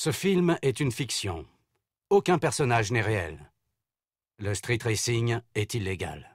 Ce film est une fiction. Aucun personnage n'est réel. Le street racing est illégal.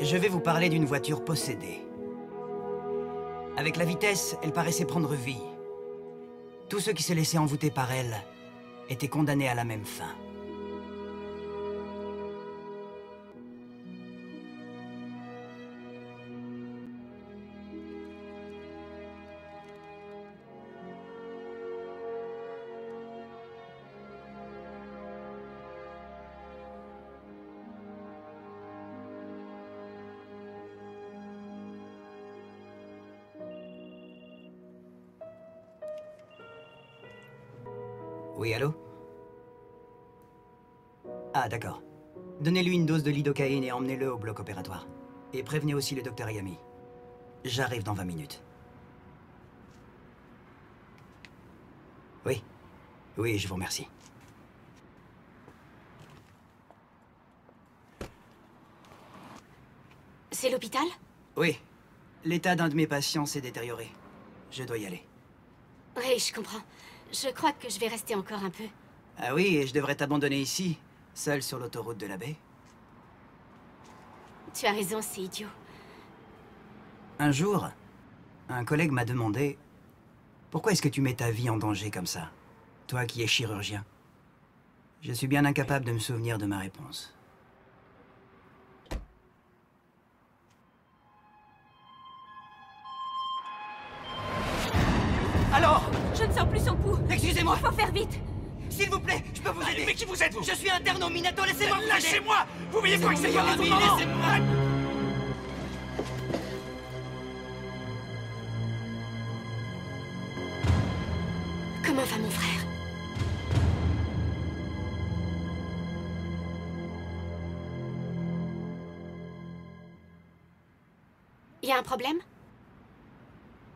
Je vais vous parler d'une voiture possédée. Avec la vitesse, elle paraissait prendre vie. Tous ceux qui se laissaient envoûter par elle étaient condamnés à la même fin. Oui, allô? Ah, d'accord. Donnez-lui une dose de lidocaïne et emmenez-le au bloc opératoire. Et prévenez aussi le docteur Yami. J'arrive dans 20 minutes. Oui. Oui, je vous remercie. C'est l'hôpital? Oui. L'état d'un de mes patients s'est détérioré. Je dois y aller. Oui, je comprends. Je crois que je vais rester encore un peu. Ah oui, et je devrais t'abandonner ici, seul sur l'autoroute de la baie. Tu as raison, c'est idiot. Un jour, un collègue m'a demandé « Pourquoi est-ce que tu mets ta vie en danger comme ça, toi qui es chirurgien ?» Je suis bien incapable de me souvenir de ma réponse. Alors? Je ne sens plus son pouls. Excusez-moi. Il faut faire vite. S'il vous plaît, je peux vous aider. Mais qui vous êtes, vous? Je suis interne au Minato, laissez-moi vous aider. Lâchez-moi! Vous voyez quoi que c'est pas Yami, mon moment? laissez-moi. Comment va mon frère? Y a un problème?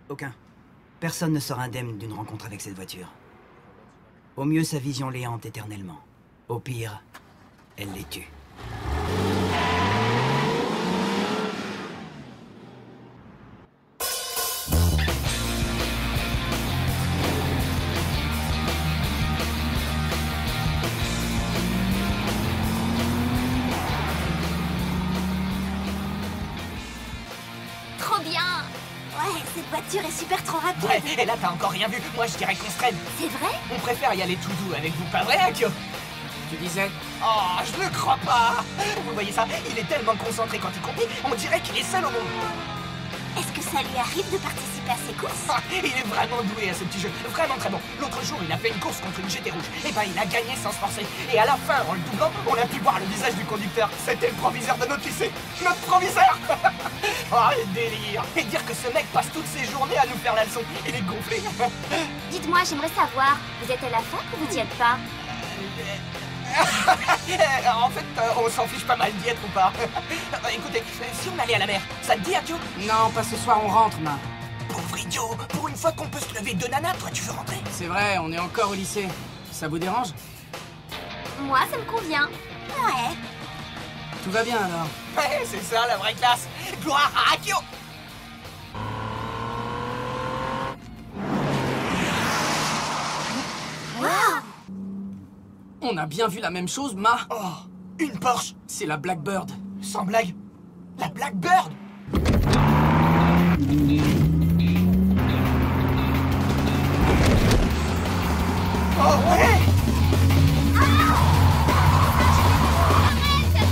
Aucun. Personne ne sort indemne d'une rencontre avec cette voiture. Au mieux, sa vision les hante éternellement. Au pire, elle les tue. Trop bien! Ouais, cette voiture est super trop rapide. Ouais, et là t'as encore rien vu. Moi je dirais qu'on se traîne. C'est vrai? On préfère y aller tout doux avec vous, pas vrai, Akio? Tu disais? Oh, je ne crois pas! Vous voyez ça? Il est tellement concentré quand il conduit, on dirait qu'il est seul au monde. Est-ce que ça lui arrive de participer à ces courses? Ah, il est vraiment doué à ce petit jeu, vraiment très bon. L'autre jour, il a fait une course contre une GT rouge. Et ben, il a gagné sans se forcer. Et à la fin, en le doublant, on a pu voir le visage du conducteur. C'était le proviseur de notre lycée. Notre proviseur! Oh, le délire! Et dire que ce mec passe toutes ses journées à nous faire la leçon. Il est gonflé. Dites-moi, j'aimerais savoir, vous êtes à la fac ou vous y êtes pas? En fait, on s'en fiche pas mal d'y être ou pas. Écoutez, si on allait à la mer, ça te dit, Akio? Non, pas ce soir, on rentre, ma. Pauvre idiot! Pour une fois qu'on peut se lever de nana, toi tu veux rentrer? C'est vrai, on est encore au lycée. Ça vous dérange? Moi, ça me convient. Ouais. Tout va bien alors? Ouais, c'est ça la vraie classe! Gloire à Akio! On a bien vu la même chose, ma. Oh, une Porsche! C'est la Blackbird. Sans blague, la Blackbird! Oh ouais! Arrête!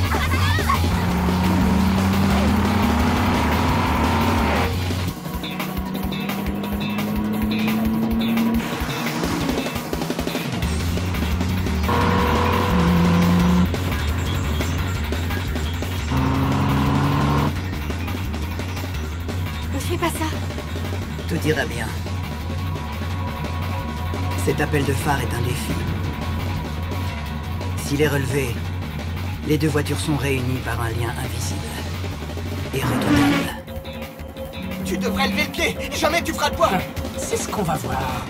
Ne fais pas ça. Tout ira bien. Cet appel de phare est un défi. S'il est relevé, les deux voitures sont réunies par un lien invisible. Irréductible. Tu devrais lever le pied. Jamais tu feras le poids. C'est ce qu'on va voir.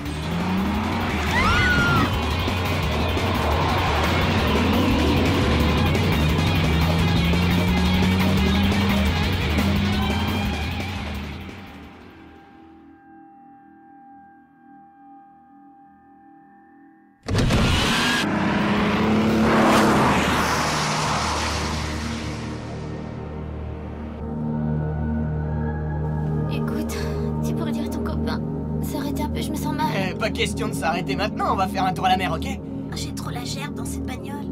Écoute, tu pourrais dire à ton copain. S'arrêter un peu, je me sens mal. Pas question de s'arrêter maintenant, on va faire un tour à la mer, ok? J'ai trop la gerbe dans cette bagnole.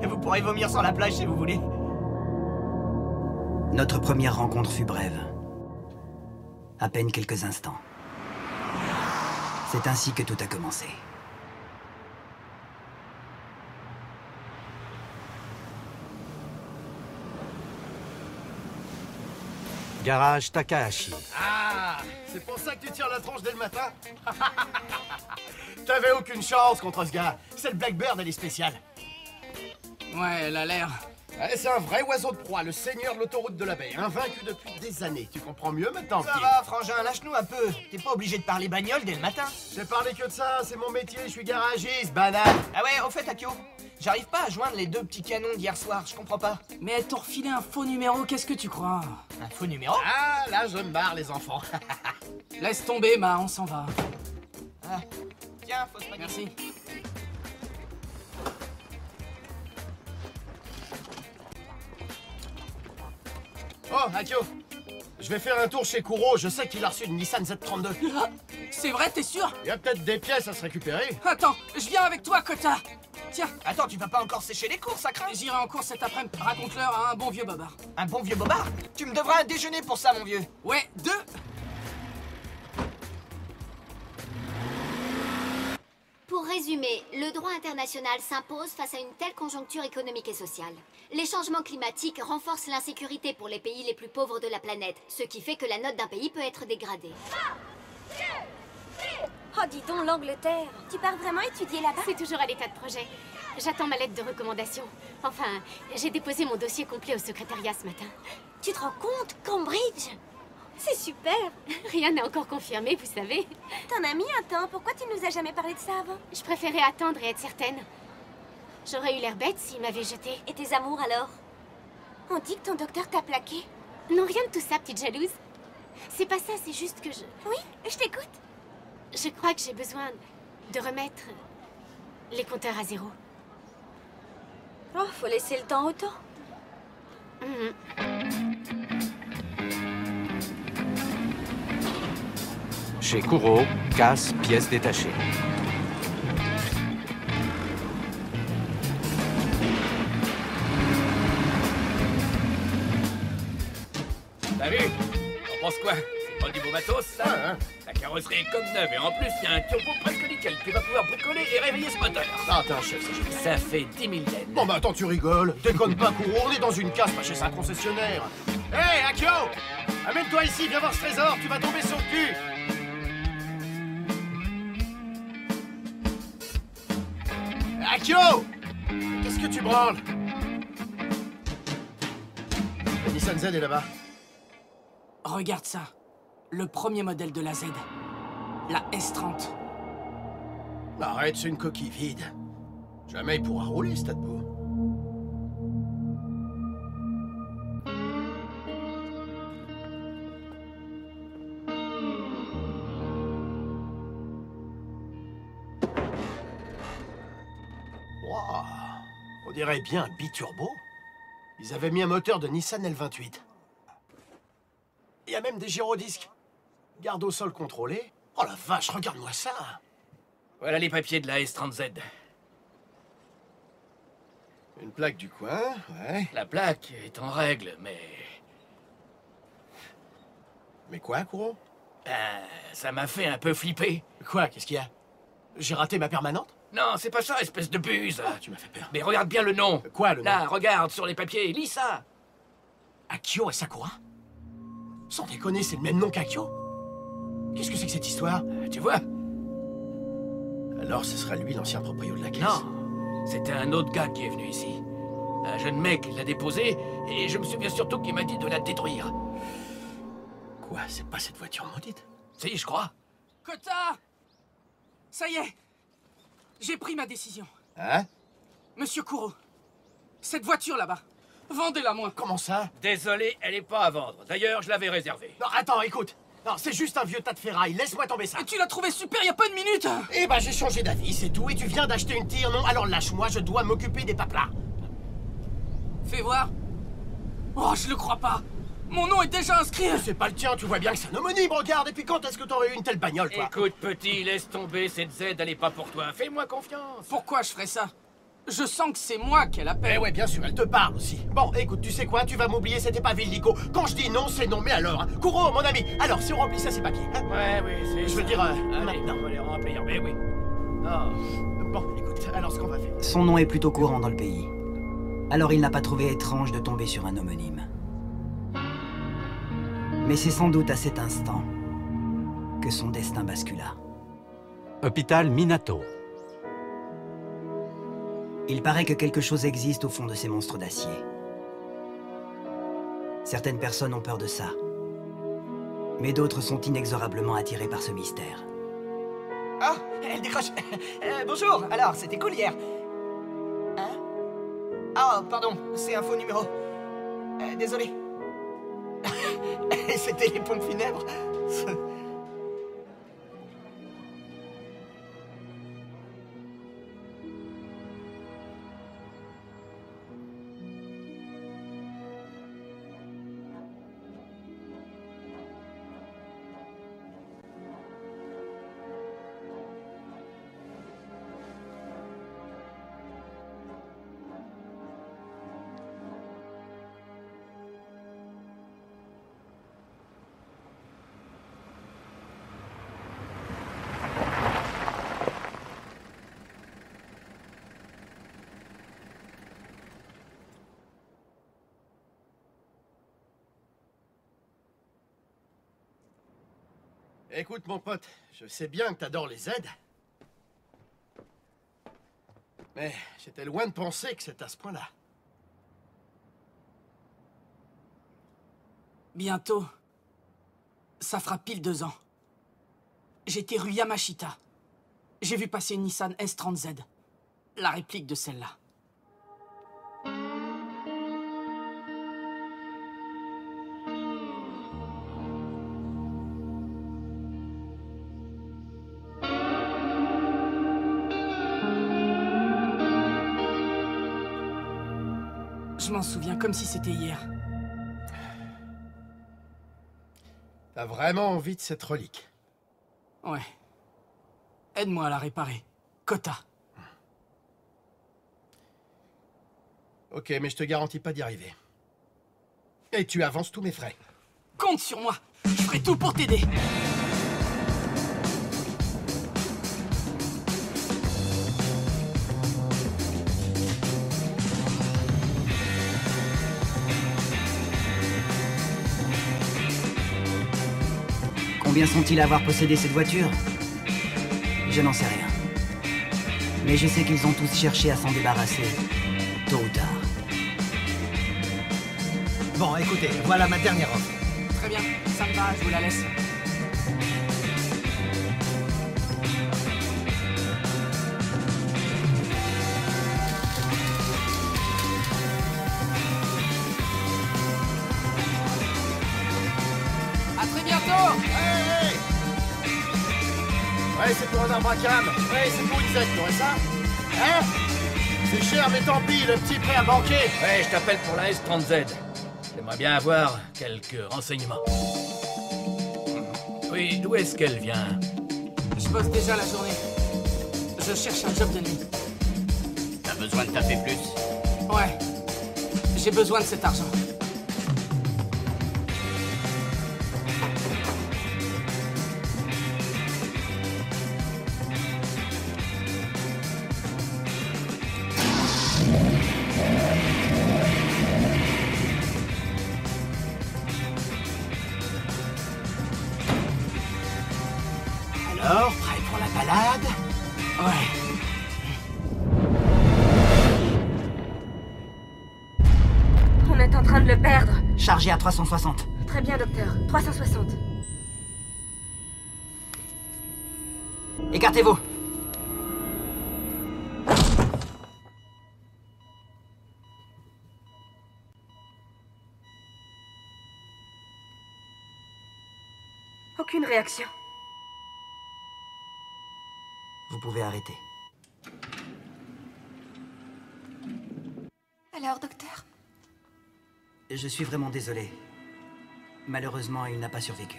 Vous pourrez vomir sur la plage si vous voulez. Notre première rencontre fut brève. À peine quelques instants. C'est ainsi que tout a commencé. Garage Takahashi. Ah, c'est pour ça que tu tires la tronche dès le matin? T'avais aucune chance contre ce gars. Cette Blackbird, elle est spéciale. Ouais, elle a l'air. Ouais, c'est un vrai oiseau de proie, le seigneur de l'autoroute de la baie, invaincu depuis des années. Tu comprends mieux maintenant, Ça petit? va, frangin, lâche-nous un peu. T'es pas obligé de parler bagnole dès le matin. J'ai parlé que de ça, c'est mon métier, je suis garagiste, banane. Ah ouais, au fait, Akio, j'arrive pas à joindre les deux petits canons d'hier soir, je comprends pas. Mais elle t'a refilé un faux numéro, qu'est-ce que tu crois? Un faux numéro? Ah, là, je me barre, les enfants. Laisse tomber, Ma, on s'en va. Ah. Tiens, fausse bagnole. Merci. Oh, Akio, je vais faire un tour chez Kuro, je sais qu'il a reçu une Nissan Z32. Ah, c'est vrai, t'es sûr? Il y a peut-être des pièces à se récupérer. Attends, je viens avec toi, Kota. Tiens, Attends, tu vas pas encore sécher les courses, ça craint? j'irai en cours cet après-midi. Raconte-leur à un bon vieux bobard. Un bon vieux bobard? Tu me devras un déjeuner pour ça, mon vieux. Ouais, deux. Pour résumer, le droit international s'impose face à une telle conjoncture économique et sociale. Les changements climatiques renforcent l'insécurité pour les pays les plus pauvres de la planète, ce qui fait que la note d'un pays peut être dégradée. Oh, dis donc, l'Angleterre. Tu pars vraiment étudier là-bas? C'est toujours à l'état de projet. J'attends ma lettre de recommandation. Enfin, j'ai déposé mon dossier complet au secrétariat ce matin. Tu te rends compte? Cambridge? C'est super. Rien n'est encore confirmé, vous savez. T'en as mis un temps. Pourquoi tu nous as jamais parlé de ça avant? Je préférais attendre et être certaine. J'aurais eu l'air bête s'il m'avait jetée. Et tes amours alors? On dit que ton docteur t'a plaqué. Non, rien de tout ça, petite jalouse. C'est pas ça, c'est juste que je... Oui, je t'écoute. Je crois que j'ai besoin de remettre les compteurs à zéro. Oh, faut laisser le temps au temps. Chez Kuro, casse, pièces détachées. T'as vu? T'en penses quoi? C'est pas du beau matos, ça? Ouais, hein. La carrosserie est comme neuve et en plus, il y a un turbo presque nickel. Tu vas pouvoir bricoler et réveiller ce moteur. Ah, t'es un chef, c'est génial. Ça fait 10 000 yens. Bon bah attends, tu rigoles. Déconne pas, Kuro, on est dans une case, pas chez un concessionnaire. Hé, hey, Akio! Amène-toi ici, viens voir ce trésor, tu vas tomber sur le cul. Akio! Qu'est-ce que tu branles? La Nissan Z est là-bas. Regarde ça. Le premier modèle de la Z. La S30. Arrête, c'est une coquille vide. Jamais il pourra rouler, ce tas de beau. Wow, on dirait bien un biturbo. Ils avaient mis un moteur de Nissan L28. Il y a même des gyrodisques. Garde au sol contrôlé. Oh la vache, regarde-moi ça. Voilà les papiers de la S30Z. Une plaque du coin, ouais. La plaque est en règle, mais... Mais quoi, Kuro? ça m'a fait un peu flipper. Quoi, qu'est-ce qu'il y a? J'ai raté ma permanente? Non, c'est pas ça, espèce de buse. Ah, tu m'as fait peur. Mais regarde bien le nom. Quoi, le nom? Là, regarde sur les papiers, lis ça. Akio et Sakura? Sans déconner, c'est le même nom qu'Akio? Qu'est-ce que c'est que cette histoire? Tu vois? Alors ce sera lui l'ancien proprio de la caisse? Non, c'était un autre gars qui est venu ici. Un jeune mec l'a déposé, et je me souviens surtout qu'il m'a dit de la détruire. Quoi? C'est pas cette voiture maudite? Si, je crois. Kota! Ça y est! J'ai pris ma décision. Hein? Monsieur Kuro, cette voiture là-bas, vendez-la moi. Comment ça? Désolé, elle est pas à vendre. D'ailleurs, je l'avais réservée. Non, attends, écoute. Non, c'est juste un vieux tas de ferraille. Laisse-moi tomber ça. Et tu l'as trouvé super il y a pas une minute! Eh ben, j'ai changé d'avis, c'est tout. Et tu viens d'acheter une tire, non? Alors lâche-moi, je dois m'occuper des paplas. Fais voir. Oh, je le crois pas. Mon nom est déjà inscrit. C'est pas le tien, tu vois bien que c'est un homonyme, regarde. Et puis quand est-ce que t'aurais eu une telle bagnole, toi? Écoute, petit, laisse tomber, cette Z, elle est pas pour toi. Fais-moi confiance. Pourquoi je ferais ça? Je sens que c'est moi qu'elle appelle. Eh ouais, bien sûr, elle te parle aussi. Bon, écoute, tu sais quoi? Tu vas m'oublier, c'était pas Villico. Quand je dis non, c'est non. Mais alors, hein? Kuro, mon ami, alors, si on remplit ça, ces papiers, hein? Ouais, oui, c'est Je veux dire, Allez, maintenant. on va les remplir, mais oui. Oh. Bon, écoute, alors ce qu'on va faire... Son nom est plutôt courant dans le pays. Alors il n'a pas trouvé étrange de tomber sur un homonyme. Mais c'est sans doute à cet instant que son destin bascula. Hôpital Minato. Il paraît que quelque chose existe au fond de ces monstres d'acier. Certaines personnes ont peur de ça. Mais d'autres sont inexorablement attirées par ce mystère. Ah, elle décroche. Bonjour, alors, c'était cool hier. Hein? Ah, pardon, c'est un faux numéro. Désolé. C'était les pompes funèbres. Écoute, mon pote, je sais bien que t'adores les aides. Mais j'étais loin de penser que c'est à ce point-là. Bientôt, ça fera pile 2 ans. J'étais rue Yamashita. J'ai vu passer une Nissan S30Z. La réplique de celle-là. Je m'en souviens comme si c'était hier. T'as vraiment envie de cette relique? Ouais. Aide-moi à la réparer. Kota. Ok, mais je te garantis pas d'y arriver. Et tu avances tous mes frais. Compte sur moi. Je ferai tout pour t'aider. Combien sont-ils à avoir possédé cette voiture? Je n'en sais rien. Mais je sais qu'ils ont tous cherché à s'en débarrasser, tôt ou tard. Bon, écoutez, voilà ma dernière offre. Très bien, ça me va, je vous la laisse. À très bientôt. Hey! Ouais, c'est pour un arbre à cam. Ouais, c'est pour une Z, t'aurais ça? Hein? C'est cher, mais tant pis, le petit prêt à banquer. Ouais, je t'appelle pour la S30Z. J'aimerais bien avoir quelques renseignements. Oui, d'où est-ce qu'elle vient? Je bosse déjà la journée. Je cherche un job de nuit. T'as besoin de taper plus? Ouais. J'ai besoin de cet argent. Alors, prêt pour la balade? Ouais. On est en train de le perdre. Chargé à 360. Très bien, docteur. 360. Écartez-vous. Aucune réaction. Vous pouvez arrêter. Alors, docteur? Je suis vraiment désolé. Malheureusement, il n'a pas survécu.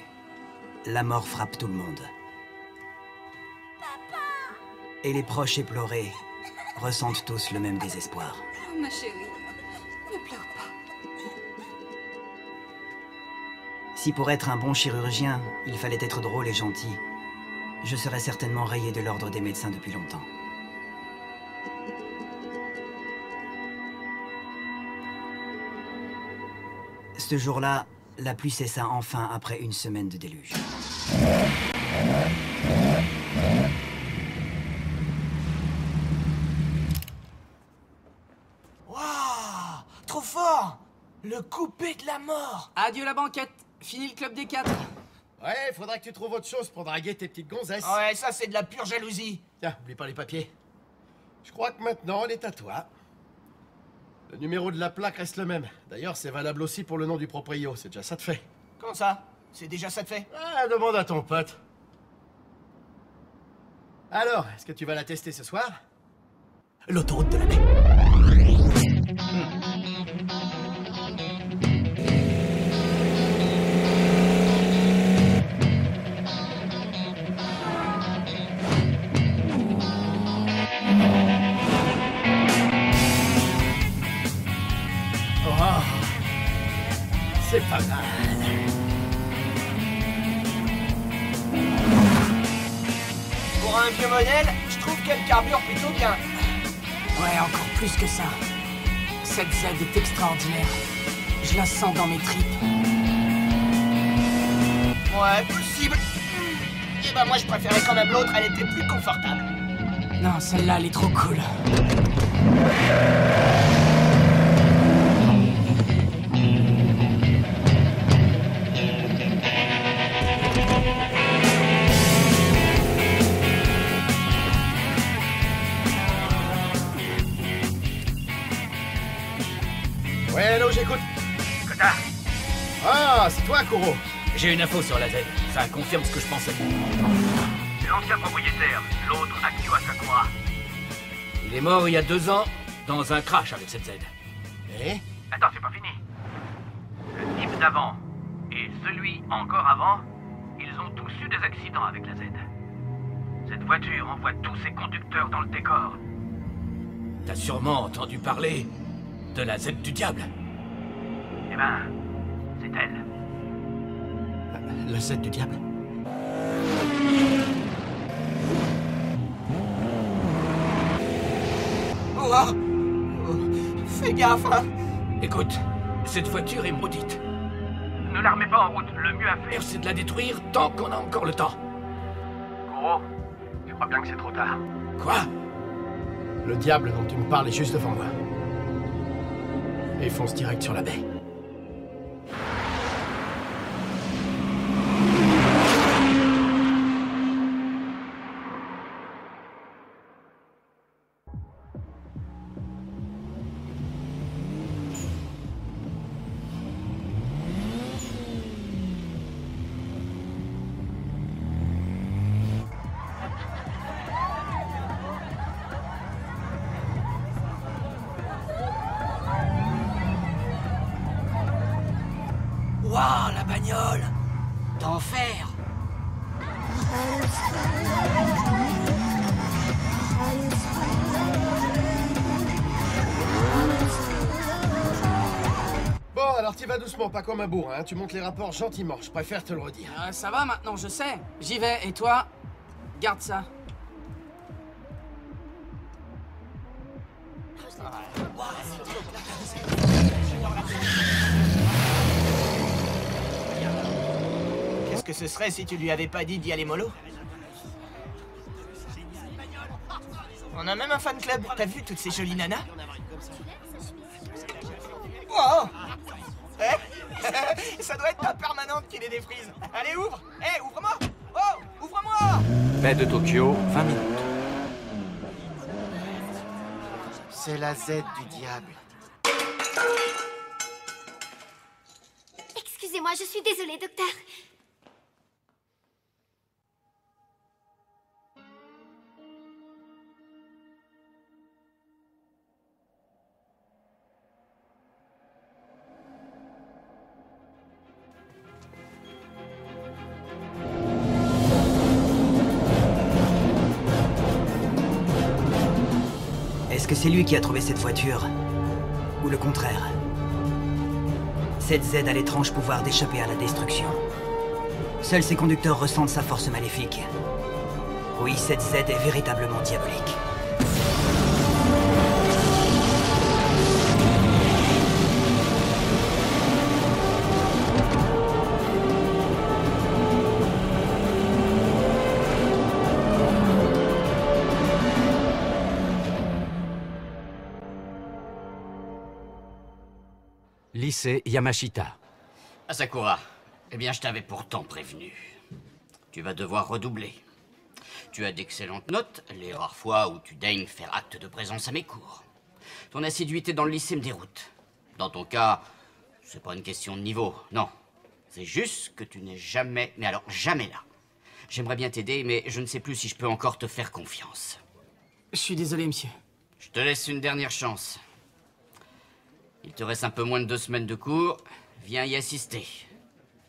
La mort frappe tout le monde. Papa! Et les proches éplorés ressentent tous le même désespoir. Oh, ma chérie, ne pleure pas. Si pour être un bon chirurgien, il fallait être drôle et gentil, je serais certainement rayé de l'ordre des médecins depuis longtemps. Ce jour-là, la pluie cessa enfin après une semaine de déluge. Waouh! Trop fort! Le coupé de la mort! Adieu la banquette. Fini le club des 4. Ouais, faudra que tu trouves autre chose pour draguer tes petites gonzesses. Ouais, ça c'est de la pure jalousie. Tiens, oublie pas les papiers. Je crois que maintenant, elle est à toi. Le numéro de la plaque reste le même. D'ailleurs, c'est valable aussi pour le nom du proprio. C'est déjà ça de fait. Comment ça? C'est déjà ça de fait? Ah, demande à ton pote. Alors, est-ce que tu vas la tester ce soir? L'autoroute de la paix. Oh, c'est pas mal. Pour un vieux modèle, je trouve qu'elle carbure plutôt bien. Ouais, encore plus que ça. Cette Z est extraordinaire. Je la sens dans mes tripes. Ouais, possible. Et bah moi je préférais quand même l'autre, elle était plus confortable. Non, celle-là, elle est trop cool. Ouais, allô, j'écoute. Kota, Ah, c'est toi, Kuro. j'ai une info sur la Z. Ça confirme ce que je pensais. C'est l'ancien propriétaire, l'autre Akio Asakura. Il est mort il y a 2 ans, dans un crash avec cette Z. Eh? Attends, c'est pas fini. Le type d'avant et celui encore avant, ils ont tous eu des accidents avec la Z. Cette voiture envoie tous ses conducteurs dans le décor. T'as sûrement entendu parler de la Z du diable. Eh ben, c'est elle. La Z du diable. Oh, oh, fais gaffe, hein. Écoute, cette voiture est maudite. Ne la remets pas en route. Le mieux à faire, c'est de la détruire tant qu'on a encore le temps. Kuro, je crois bien que c'est trop tard. Quoi? Le diable dont tu me parles est juste devant moi. Et fonce direct sur la baie. Waouh, la bagnole! D'enfer! Bon, alors t'y vas doucement, pas comme un bourrin, hein. Tu montes les rapports gentiment, je préfère te le redire. Ça va maintenant, je sais. J'y vais. Et toi? Garde ça. Qu'est-ce que ce serait si tu lui avais pas dit d'y aller mollo? On a même un fan club. T'as vu toutes ces jolies nanas? Wow. Ça doit être ta permanente qui les défrise. Allez, ouvre. Hé, ouvre-moi. Oh, ouvre-moi. Baie de Tokyo, 20 minutes. C'est la Z du diable. Excusez-moi, je suis désolée, docteur. Est-ce que c'est lui qui a trouvé cette voiture? Ou le contraire? Cette Z a l'étrange pouvoir d'échapper à la destruction. Seuls ses conducteurs ressentent sa force maléfique. Oui, cette Z est véritablement diabolique. Lycée Yamashita. Asakura, eh bien je t'avais pourtant prévenu. Tu vas devoir redoubler. Tu as d'excellentes notes, les rares fois où tu daignes faire acte de présence à mes cours. Ton assiduité dans le lycée me déroute. Dans ton cas, c'est pas une question de niveau, non. C'est juste que tu n'es jamais, mais alors jamais là. J'aimerais bien t'aider, mais je ne sais plus si je peux encore te faire confiance. Je suis désolé, monsieur. Je te laisse une dernière chance. Il te reste un peu moins de 2 semaines de cours. Viens y assister.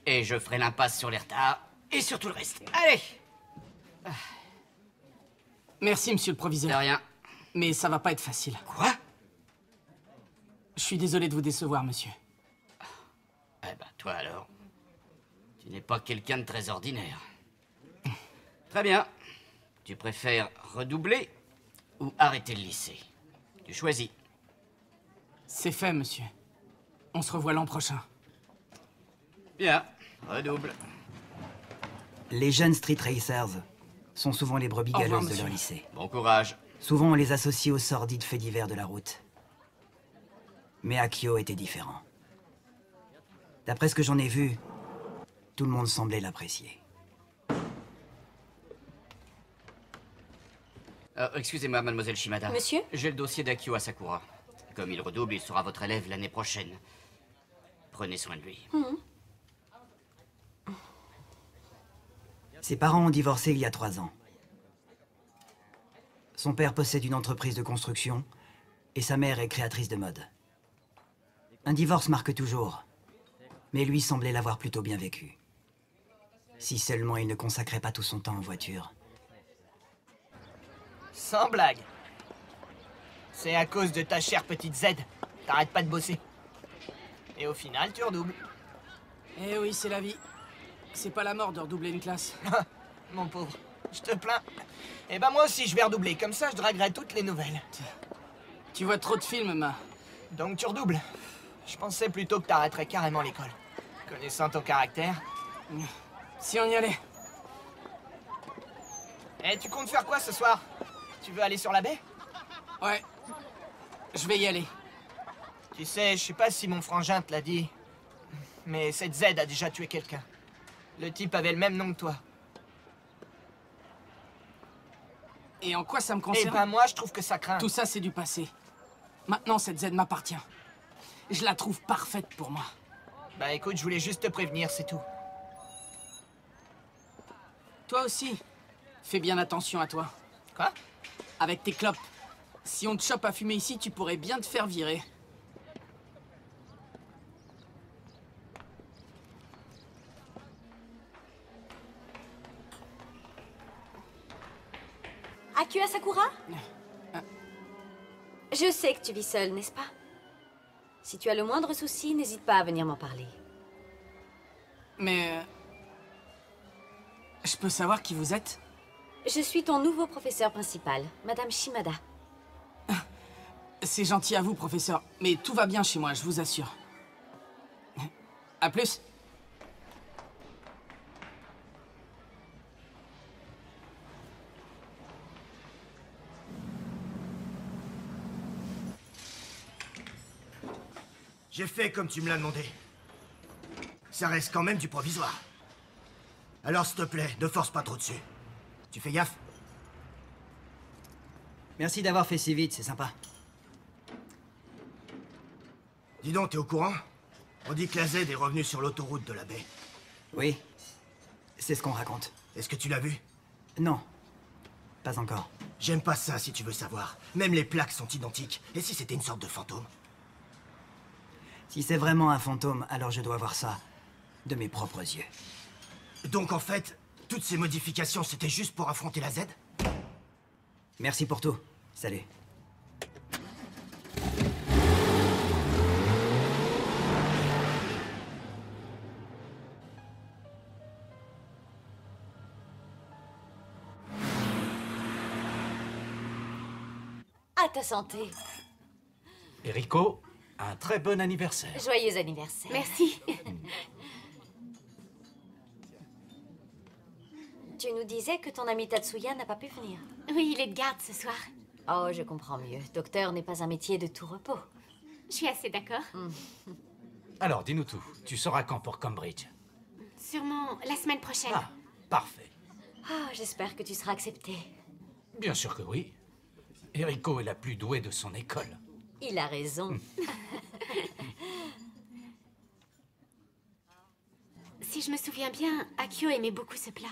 Et je ferai l'impasse sur les retards et sur tout le reste. Allez! Merci, monsieur le proviseur. De rien. Mais ça va pas être facile. Quoi? Je suis désolé de vous décevoir, monsieur. Eh ben, toi alors. Tu n'es pas quelqu'un de très ordinaire. Très bien. Tu préfères redoubler ou arrêter le lycée? Tu choisis. C'est fait, monsieur. On se revoit l'an prochain. Bien, redouble. Les jeunes street racers sont souvent les brebis Au revoir, galeuses de monsieur. leur lycée. Bon courage. Souvent, on les associe aux sordides faits divers de la route. Mais Akio était différent. D'après ce que j'en ai vu, tout le monde semblait l'apprécier. Excusez-moi, mademoiselle Shimada. Monsieur? J'ai le dossier d'Akio Asakura. Comme il redouble, il sera votre élève l'année prochaine. Prenez soin de lui. Ses parents ont divorcé il y a 3 ans. Son père possède une entreprise de construction et sa mère est créatrice de mode. Un divorce marque toujours, mais lui semblait l'avoir plutôt bien vécu. Si seulement il ne consacrait pas tout son temps en voiture. Sans blague. C'est à cause de ta chère petite Z. T'arrêtes pas de bosser. Et au final, tu redoubles. Eh oui, c'est la vie. C'est pas la mort de redoubler une classe. Mon pauvre, je te plains. Eh ben moi aussi, je vais redoubler. Comme ça, je draguerai toutes les nouvelles. Tu vois trop de films, ma. Donc tu redoubles. Je pensais plutôt que t'arrêterais carrément l'école. Connaissant ton caractère. Si on y allait. Eh, tu comptes faire quoi ce soir? Tu veux aller sur la baie? Ouais. Je vais y aller. Tu sais, je sais pas si mon frangin te l'a dit, mais cette Z a déjà tué quelqu'un. Le type avait le même nom que toi. Et en quoi ça me Eh concerne? ben moi, je trouve que ça craint. Tout ça, c'est du passé. Maintenant, cette Z m'appartient. Je la trouve parfaite pour moi. Bah écoute, je voulais juste te prévenir, c'est tout. Toi aussi. Fais bien attention à toi. Quoi? Avec tes clopes. Si on te chope à fumer ici, tu pourrais bien te faire virer. Akio Asakura? Je sais que tu vis seul, n'est-ce pas? Si tu as le moindre souci, n'hésite pas à venir m'en parler. Mais... je peux savoir qui vous êtes? Je suis ton nouveau professeur principal, Madame Shimada. C'est gentil à vous, professeur. Mais tout va bien chez moi, je vous assure. À plus. J'ai fait comme tu me l'as demandé. Ça reste quand même du provisoire. Alors s'il te plaît, ne force pas trop dessus. Tu fais gaffe? Merci d'avoir fait si vite, c'est sympa. Dis donc, t'es au courant? On dit que la Z est revenue sur l'autoroute de la baie. Oui, c'est ce qu'on raconte. Est-ce que tu l'as vu? Non, pas encore. J'aime pas ça, si tu veux savoir. Même les plaques sont identiques. Et si c'était une sorte de fantôme? Si c'est vraiment un fantôme, alors je dois voir ça de mes propres yeux. Donc en fait, toutes ces modifications, c'était juste pour affronter la Z? Merci pour tout. Salut. À ta santé. Eriko, un très bon anniversaire. Joyeux anniversaire. Merci. Tu nous disais que ton ami Tatsuya n'a pas pu venir. Oui, il est de garde ce soir. Oh, je comprends mieux. Docteur n'est pas un métier de tout repos. Je suis assez d'accord. Alors, dis-nous tout. Tu seras quand pour Cambridge? Sûrement la semaine prochaine. Ah, parfait. Oh, j'espère que tu seras accepté. Bien sûr que oui. Eriko est la plus douée de son école. Il a raison. Si je me souviens bien, Akio aimait beaucoup ce plat.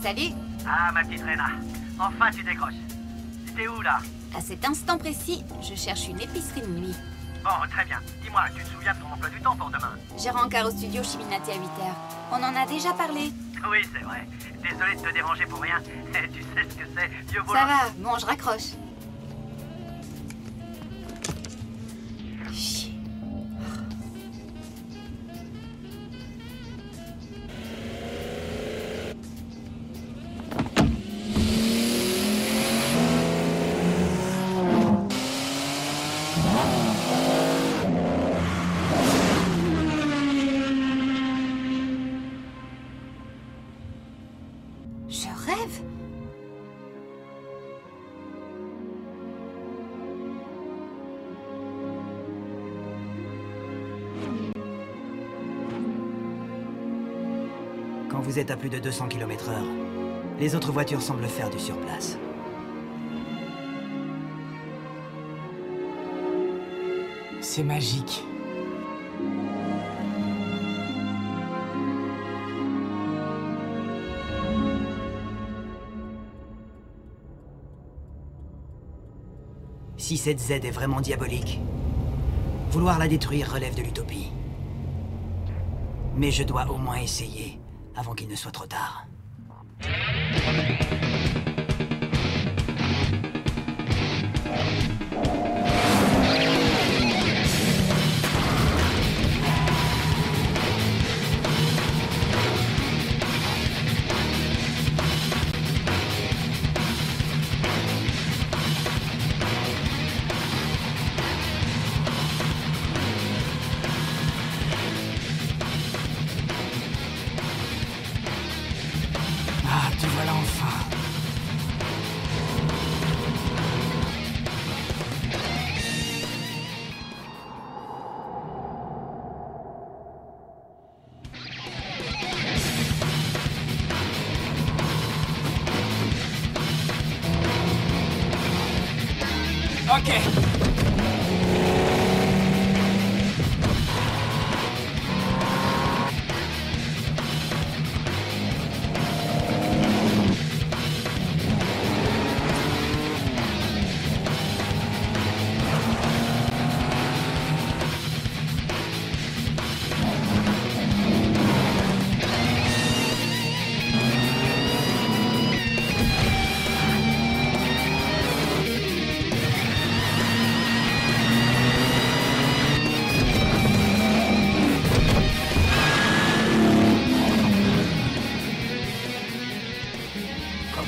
Salut. Ah, ma petite Rena. Enfin, tu décroches. T'es où, là? À cet instant précis, je cherche une épicerie de nuit. Bon, très bien. Dis-moi, tu te souviens de ton emploi du temps pour demain? Je rencard au studio Chiminati à 8h. On en a déjà parlé. Oui, c'est vrai. Désolé de te déranger pour rien. Tu sais ce que c'est, vieux boulot. Ça va, bon, je raccroche. Chier. Je rêve. Quand vous êtes à plus de 200 km/h, les autres voitures semblent faire du surplace. C'est magique. Si cette Z est vraiment diabolique, vouloir la détruire relève de l'utopie. Mais je dois au moins essayer avant qu'il ne soit trop tard. Ah, te voilà enfin. Ok.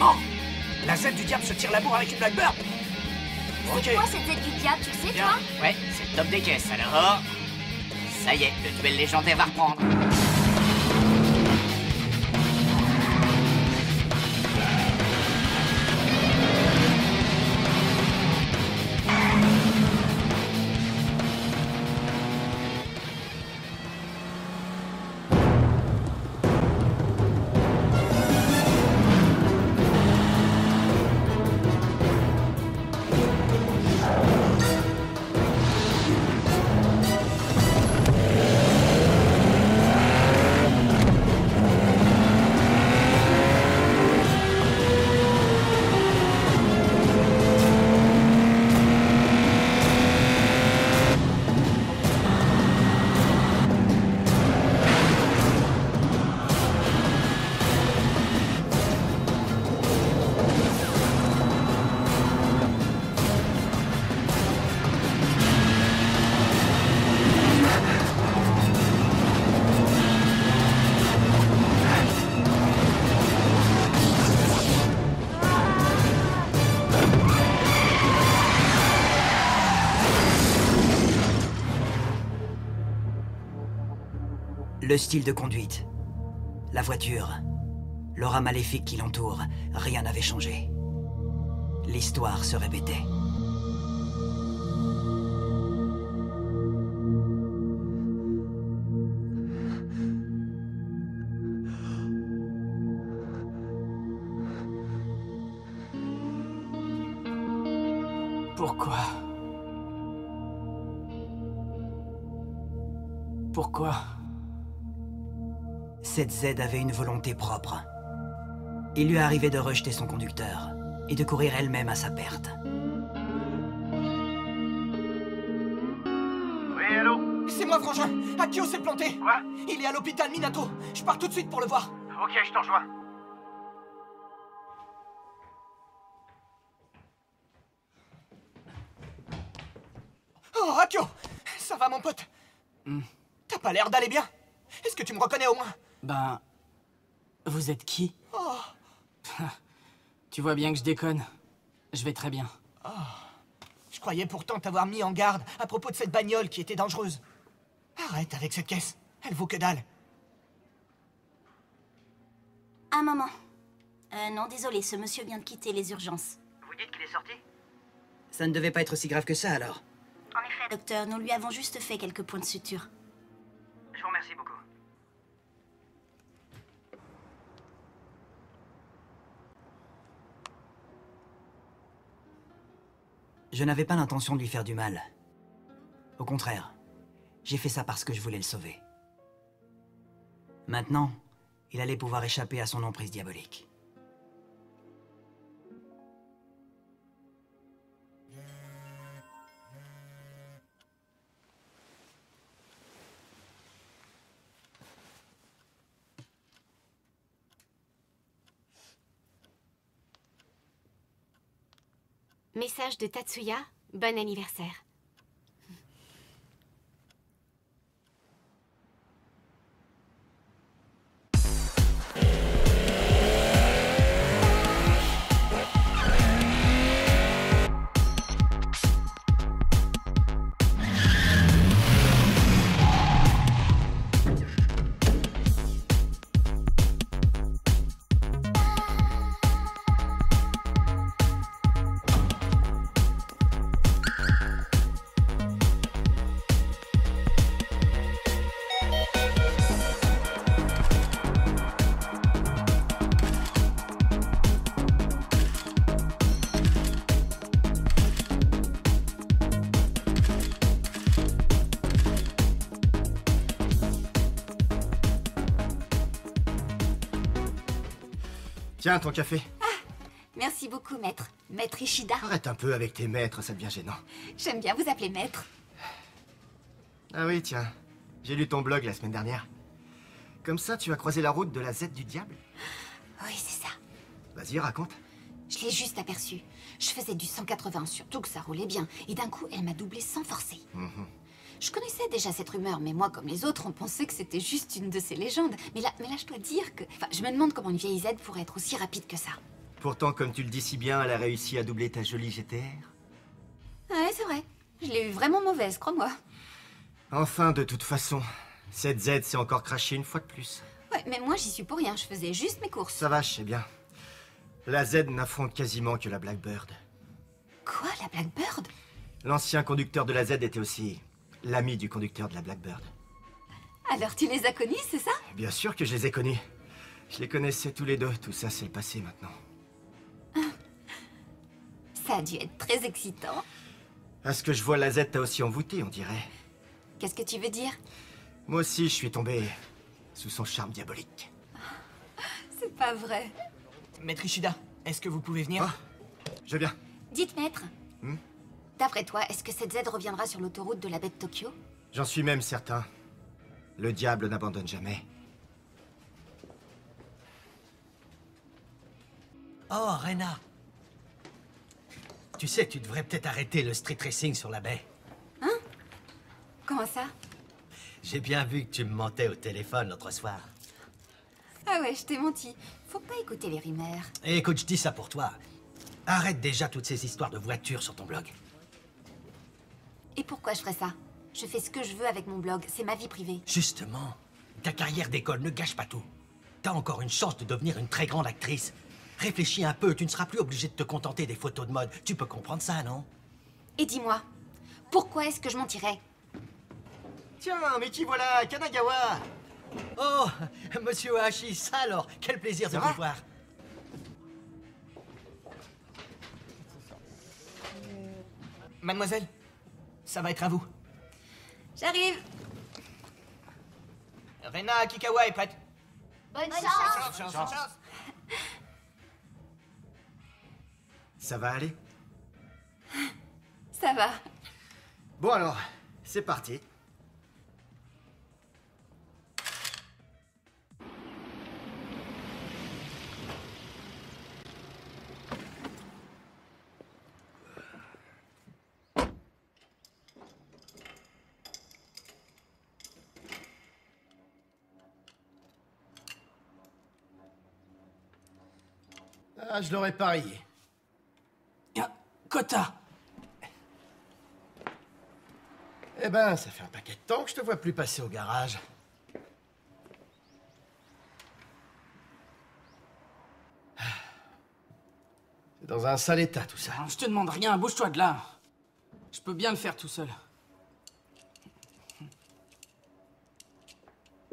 Oh! La Z du diable se tire la bourre avec une Blackbird. Ok. C'est quoi cette Z du diable, tu le sais, Bien. toi? Ouais, c'est le top des caisses, alors... Ça y est, le duel légendaire va reprendre. Le style de conduite, la voiture, l'aura maléfique qui l'entoure, rien n'avait changé. L'histoire se répétait. Pourquoi? Pourquoi? Cette Z avait une volonté propre. Il lui arrivait de rejeter son conducteur et de courir elle-même à sa perte. Oui, allô? C'est moi, Frangin. Akio s'est planté. Quoi? Il est à l'hôpital Minato. Je pars tout de suite pour le voir. Ok, je t'en rejoins. Oh, Akio! Ça va, mon pote? T'as pas l'air d'aller bien? Est-ce que tu me reconnais au moins? Ben... Vous êtes qui? Oh. Tu vois bien que je déconne. Je vais très bien. Oh. Je croyais pourtant t'avoir mis en garde à propos de cette bagnole qui était dangereuse. Arrête avec cette caisse. Elle vaut que dalle. Un moment. Non, désolé, ce monsieur vient de quitter les urgences. Vous dites qu'il est sorti? Ça ne devait pas être aussi grave que ça, alors. En effet, docteur, nous lui avons juste fait quelques points de suture. Je vous remercie beaucoup. Je n'avais pas l'intention de lui faire du mal. Au contraire, j'ai fait ça parce que je voulais le sauver. Maintenant, il allait pouvoir échapper à son emprise diabolique. Message de Tatsuya, bon anniversaire. Tiens, ton café. Merci beaucoup, maître. Maître Ishida. Arrête un peu avec tes maîtres, ça devient gênant. J'aime bien vous appeler maître. Ah oui, tiens. J'ai lu ton blog la semaine dernière. Comme ça, tu as croisé la route de la Z du diable? Oui, c'est ça. Vas-y, raconte. Je l'ai juste aperçue. Je faisais du 180, surtout que ça roulait bien. Et d'un coup, elle m'a doublé sans forcer. Je connaissais déjà cette rumeur, mais moi, comme les autres, on pensait que c'était juste une de ces légendes. Mais là, je dois dire que... Enfin, je me demande comment une vieille Z pourrait être aussi rapide que ça. Pourtant, comme tu le dis si bien, elle a réussi à doubler ta jolie GTR. Ouais, c'est vrai. Je l'ai eu vraiment mauvaise, crois-moi. Enfin, de toute façon, cette Z s'est encore crashée une fois de plus. Ouais, mais moi, j'y suis pour rien. Je faisais juste mes courses. Ça va, je sais bien. La Z n'affronte quasiment que la Blackbird. Quoi, la Blackbird? L'ancien conducteur de la Z était aussi l'ami du conducteur de la Blackbird. Alors tu les as connus, c'est ça? Bien sûr que je les ai connus. Je les connaissais tous les deux. Tout ça, c'est le passé maintenant. Ça a dû être très excitant. À ce que je vois, la Z t'a aussi envoûté, on dirait. Qu'est-ce que tu veux dire? Moi aussi, je suis tombé sous son charme diabolique. C'est pas vrai. Maître Ishida, est-ce que vous pouvez venir? Je viens. Dites, maître. D'après toi, est-ce que cette Z reviendra sur l'autoroute de la baie de Tokyo? J'en suis même certain. Le diable n'abandonne jamais. Oh, Rena. Tu sais, tu devrais peut-être arrêter le street racing sur la baie. Hein? Comment ça? J'ai bien vu que tu me mentais au téléphone l'autre soir. Ah ouais, je t'ai menti. Faut pas écouter les rumeurs. Et écoute, je dis ça pour toi. Arrête déjà toutes ces histoires de voitures sur ton blog. Et pourquoi je ferais ça? Je fais ce que je veux avec mon blog, c'est ma vie privée. Justement, ta carrière d'école ne gâche pas tout. T'as encore une chance de devenir une très grande actrice. Réfléchis un peu, tu ne seras plus obligé de te contenter des photos de mode. Tu peux comprendre ça, non? Et dis-moi, pourquoi est-ce que je mentirais? Tiens, mais qui voilà, Kanagawa! Oh, monsieur Hachi, ça alors, quel plaisir de vous voir. Mademoiselle, ça va être à vous. J'arrive. Rena Kikawa est prête. Bonne chance. Bonne chance. Ça va aller? Ça va. Bon alors, c'est parti. Ah, je l'aurais parié. Kota! Eh ben, ça fait un paquet de temps que je te vois plus passer au garage. C'est dans un sale état, tout ça. Je te demande rien, bouge-toi de là. Je peux bien le faire tout seul.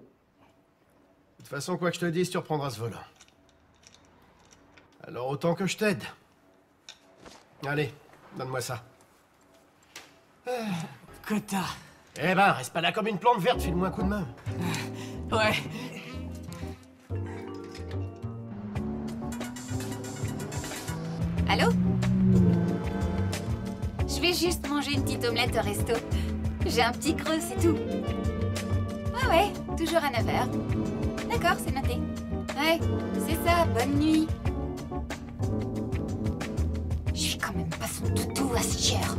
De toute façon, quoi que je te dise, tu reprendras ce volant. Alors autant que je t'aide. Allez, donne-moi ça. Kota. Eh ben, reste pas là comme une plante verte, file-moi un coup de main. Ouais. Allô? Je vais juste manger une petite omelette au resto. J'ai un petit creux, c'est tout. Ouais, toujours à 9h. D'accord, c'est noté. Ouais, c'est ça, bonne nuit. Je suis quand même pas son toutou à cette chair.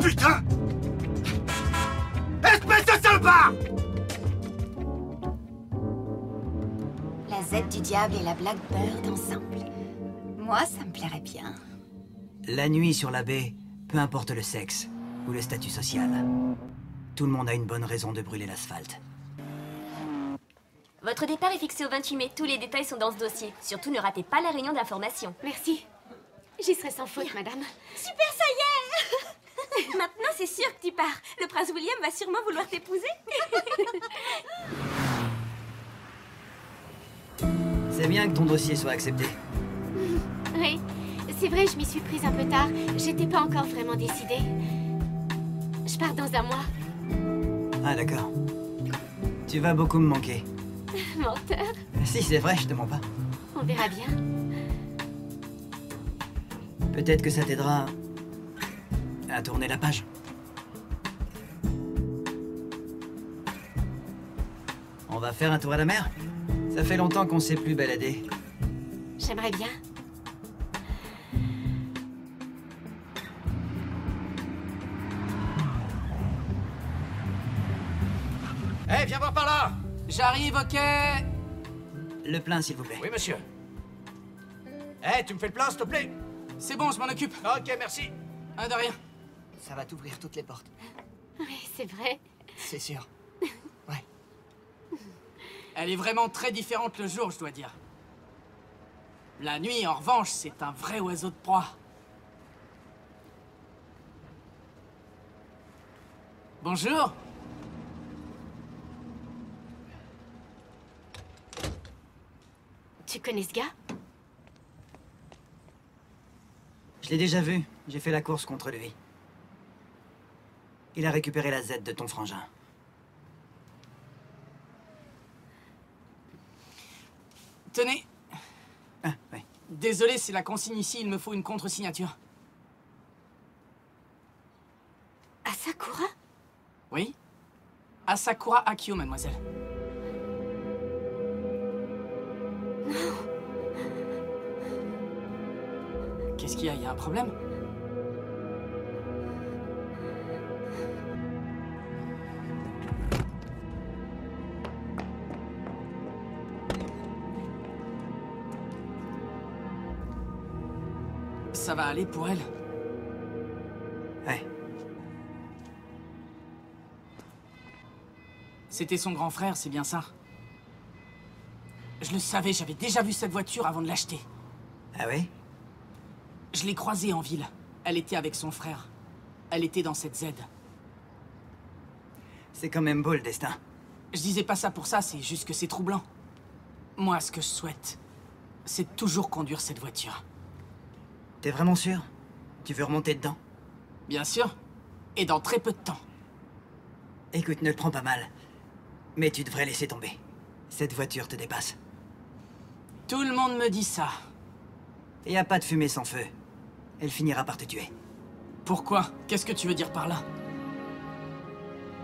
Putain! Espèce de salopard! La Z du diable et la Blackbird ensemble. Moi, ça me plairait bien. La nuit sur la baie, peu importe le sexe ou le statut social, tout le monde a une bonne raison de brûler l'asphalte. Votre départ est fixé au 28 mai. Tous les détails sont dans ce dossier. Surtout, ne ratez pas la réunion d'information. Merci. J'y serai sans faute, madame. Super, ça y est! Maintenant, c'est sûr que tu pars. Le prince William va sûrement vouloir t'épouser. C'est bien que ton dossier soit accepté. Oui, c'est vrai, je m'y suis prise un peu tard. J'étais pas encore vraiment décidée. Je pars dans un mois. Ah d'accord. Tu vas beaucoup me manquer. Menteur. Si, c'est vrai, je te mens pas. On verra bien. Peut-être que ça t'aidera à tourner la page. On va faire un tour à la mer? Ça fait longtemps qu'on s'est plus baladé. J'aimerais bien. Eh, viens voir par là! J'arrive, ok. Le plein, s'il vous plaît. Oui, monsieur. Eh, tu me fais le plein, s'il te plaît? C'est bon, je m'en occupe. Ok, merci. Ah, de rien. Ça va t'ouvrir toutes les portes. Oui, c'est vrai. C'est sûr. Elle est vraiment très différente le jour, je dois dire. La nuit, en revanche, c'est un vrai oiseau de proie. Bonjour. Tu connais ce gars? Je l'ai déjà vu. J'ai fait la course contre lui. Il a récupéré la Z de ton frangin. Tenez. Ah, oui. Désolé, c'est la consigne ici, il me faut une contre-signature. Asakura? Oui? Asakura Akio, mademoiselle. Non. Qu'est-ce qu'il y a? Il y a un problème? Ça va aller pour elle? Ouais. C'était son grand frère, c'est bien ça? Je le savais, j'avais déjà vu cette voiture avant de l'acheter. Ah oui? Je l'ai croisée en ville. Elle était avec son frère. Elle était dans cette Z. C'est quand même beau, le destin. Je disais pas ça pour ça, c'est juste que c'est troublant. Moi, ce que je souhaite, c'est de toujours conduire cette voiture. T'es vraiment sûr? Tu veux remonter dedans? Bien sûr. Et dans très peu de temps. Écoute, ne le prends pas mal. Mais tu devrais laisser tomber. Cette voiture te dépasse. Tout le monde me dit ça. Y a pas de fumée sans feu. Elle finira par te tuer. Pourquoi? Qu'est-ce que tu veux dire par là?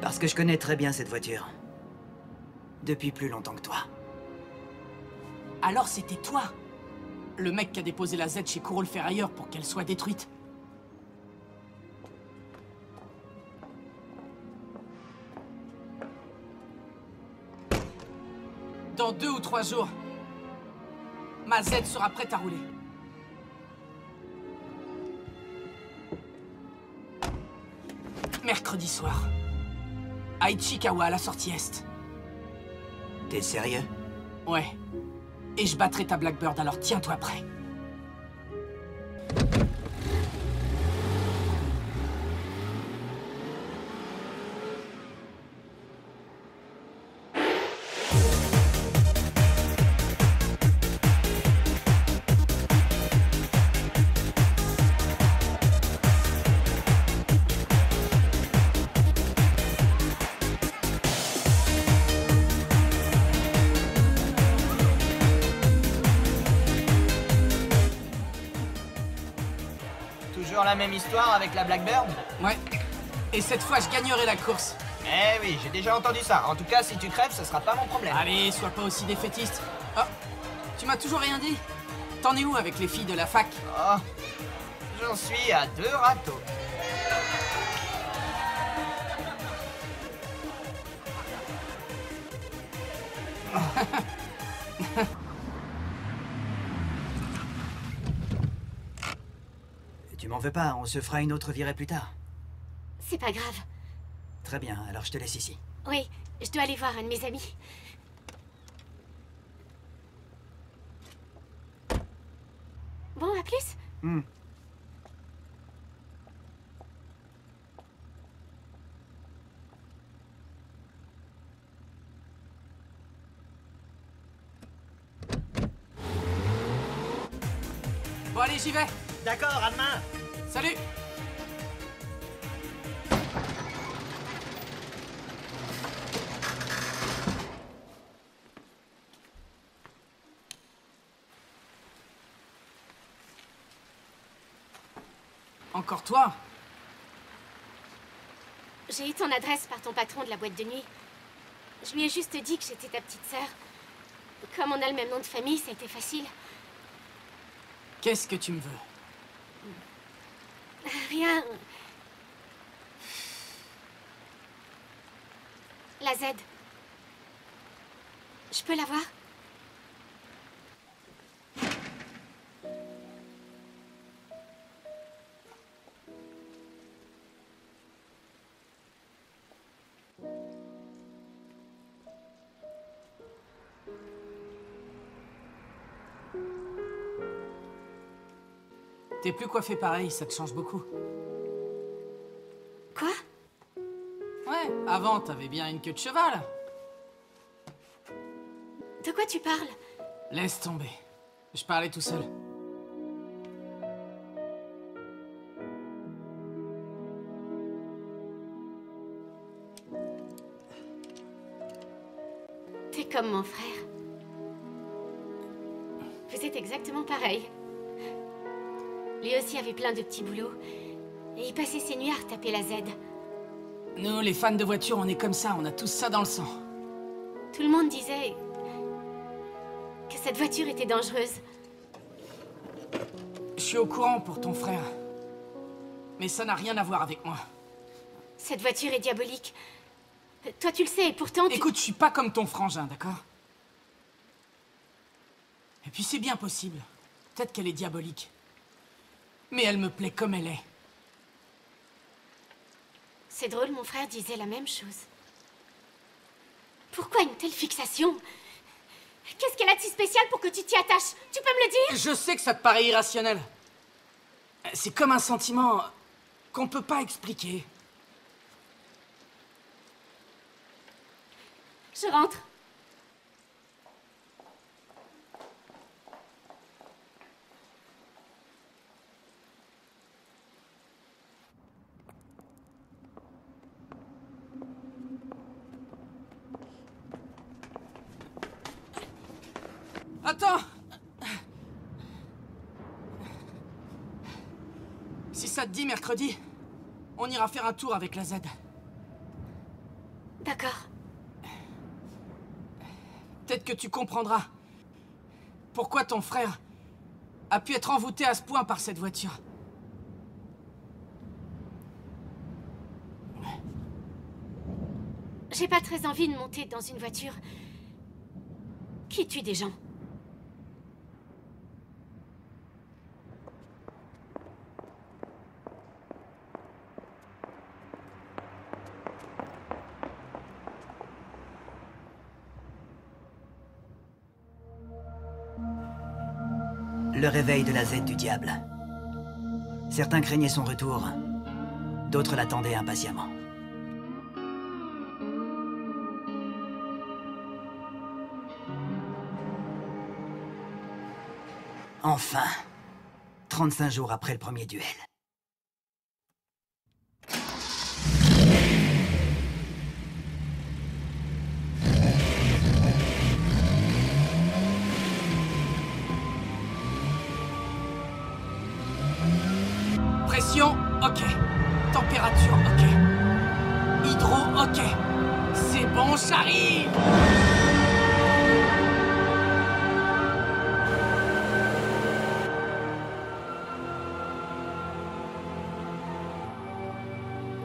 Parce que je connais très bien cette voiture. Depuis plus longtemps que toi. Alors c'était toi? Le mec qui a déposé la Z chez Kourou le Ferrailleur pour qu'elle soit détruite? Dans 2 ou 3 jours, ma Z sera prête à rouler. Mercredi soir. À Ichikawa, à la sortie Est. T'es sérieux? Ouais. Et je battrai ta Blackbird, alors tiens-toi prêt. Toujours la même histoire avec la Blackbird? Ouais. Et cette fois, je gagnerai la course. Eh oui, j'ai déjà entendu ça. En tout cas, si tu crèves, ce sera pas mon problème. Allez, sois pas aussi défaitiste. Oh, tu m'as toujours rien dit. T'en es où avec les filles de la fac? Oh, j'en suis à 2 râteaux. Tu m'en veux pas, on se fera une autre virée plus tard. C'est pas grave. Très bien, alors je te laisse ici. Oui, je dois aller voir un de mes amis. Bon, à plus. Bon, allez, j'y vais. D'accord, à demain. Salut. Encore toi? J'ai eu ton adresse par ton patron de la boîte de nuit. Je lui ai juste dit que j'étais ta petite sœur. Comme on a le même nom de famille, ça a été facile. Qu'est-ce que tu me veux? Rien. La Z. Je peux la voir? T'es plus coiffé pareil, ça te change beaucoup. Quoi? Ouais, avant, t'avais bien une queue de cheval. De quoi tu parles? Laisse tomber. Je parlais tout seul. T'es comme mon frère. Vous êtes exactement pareil. Lui aussi avait plein de petits boulots. Et il passait ses nuits à retaper la Z. Nous, les fans de voitures, on est comme ça, on a tous ça dans le sang. Tout le monde disait que cette voiture était dangereuse. Je suis au courant pour ton frère. Mais ça n'a rien à voir avec moi. Cette voiture est diabolique. Toi, tu le sais, et pourtant... Écoute, je suis pas comme ton frangin, d'accord? Et puis c'est bien possible. Peut-être qu'elle est diabolique. Mais elle me plaît comme elle est. C'est drôle, mon frère disait la même chose. Pourquoi une telle fixation? Qu'est-ce qu'elle a de si spécial pour que tu t'y attaches? Tu peux me le dire? Je sais que ça te paraît irrationnel. C'est comme un sentiment qu'on peut pas expliquer. Je rentre. Attends! Si ça te dit, mercredi, on ira faire un tour avec la Z. D'accord. Peut-être que tu comprendras pourquoi ton frère a pu être envoûté à ce point par cette voiture. J'ai pas très envie de monter dans une voiture qui tue des gens. Le réveil de la Z du diable. Certains craignaient son retour, d'autres l'attendaient impatiemment. Enfin, 35 jours après le premier duel. Pression, ok. Température, ok. Hydro, ok. C'est bon, j'arrive!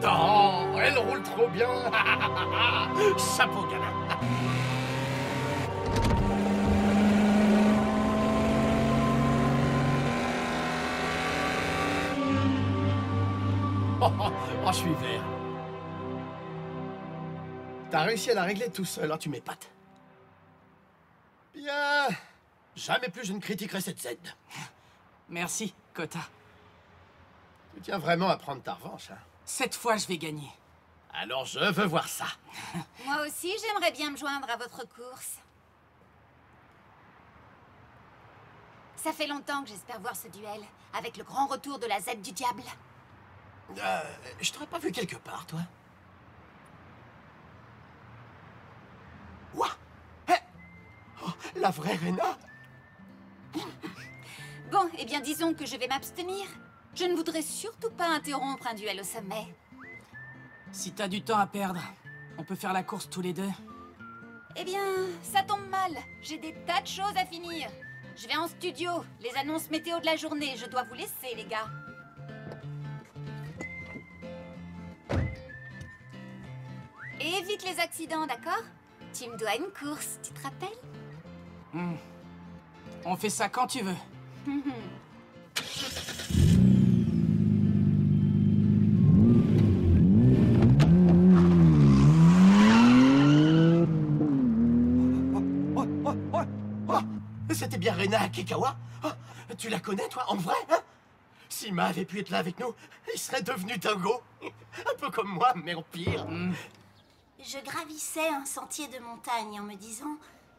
Oh, elle roule trop bien. Chapeau, gamin. Oh, je suis vert. T'as réussi à la régler tout seul, hein, tu m'épates. Bien. Jamais plus je ne critiquerai cette Z. Merci, Kota. Tu tiens vraiment à prendre ta revanche, hein? Cette fois, je vais gagner. Alors je veux voir ça. Moi aussi, j'aimerais bien me joindre à votre course. Ça fait longtemps que j'espère voir ce duel, avec le grand retour de la Z du diable. Je t'aurais pas vu quelque part, toi? Ouah! Hey! Oh, la vraie Rena? Bon, eh bien disons que je vais m'abstenir. Je ne voudrais surtout pas interrompre un duel au sommet. Si t'as du temps à perdre, on peut faire la course tous les deux. Eh bien, ça tombe mal. J'ai des tas de choses à finir. Je vais en studio. Les annonces météo de la journée. Je dois vous laisser, les gars. Et évite les accidents, d'accord? Tu me dois une course, tu te rappelles? On fait ça quand tu veux. C'était bien Rena Akikawa? Oh, tu la connais, toi, en vrai, hein? S'Ima avait pu être là avec nous, il serait devenu dingo. Un peu comme moi, mais en pire. Je gravissais un sentier de montagne en me disant,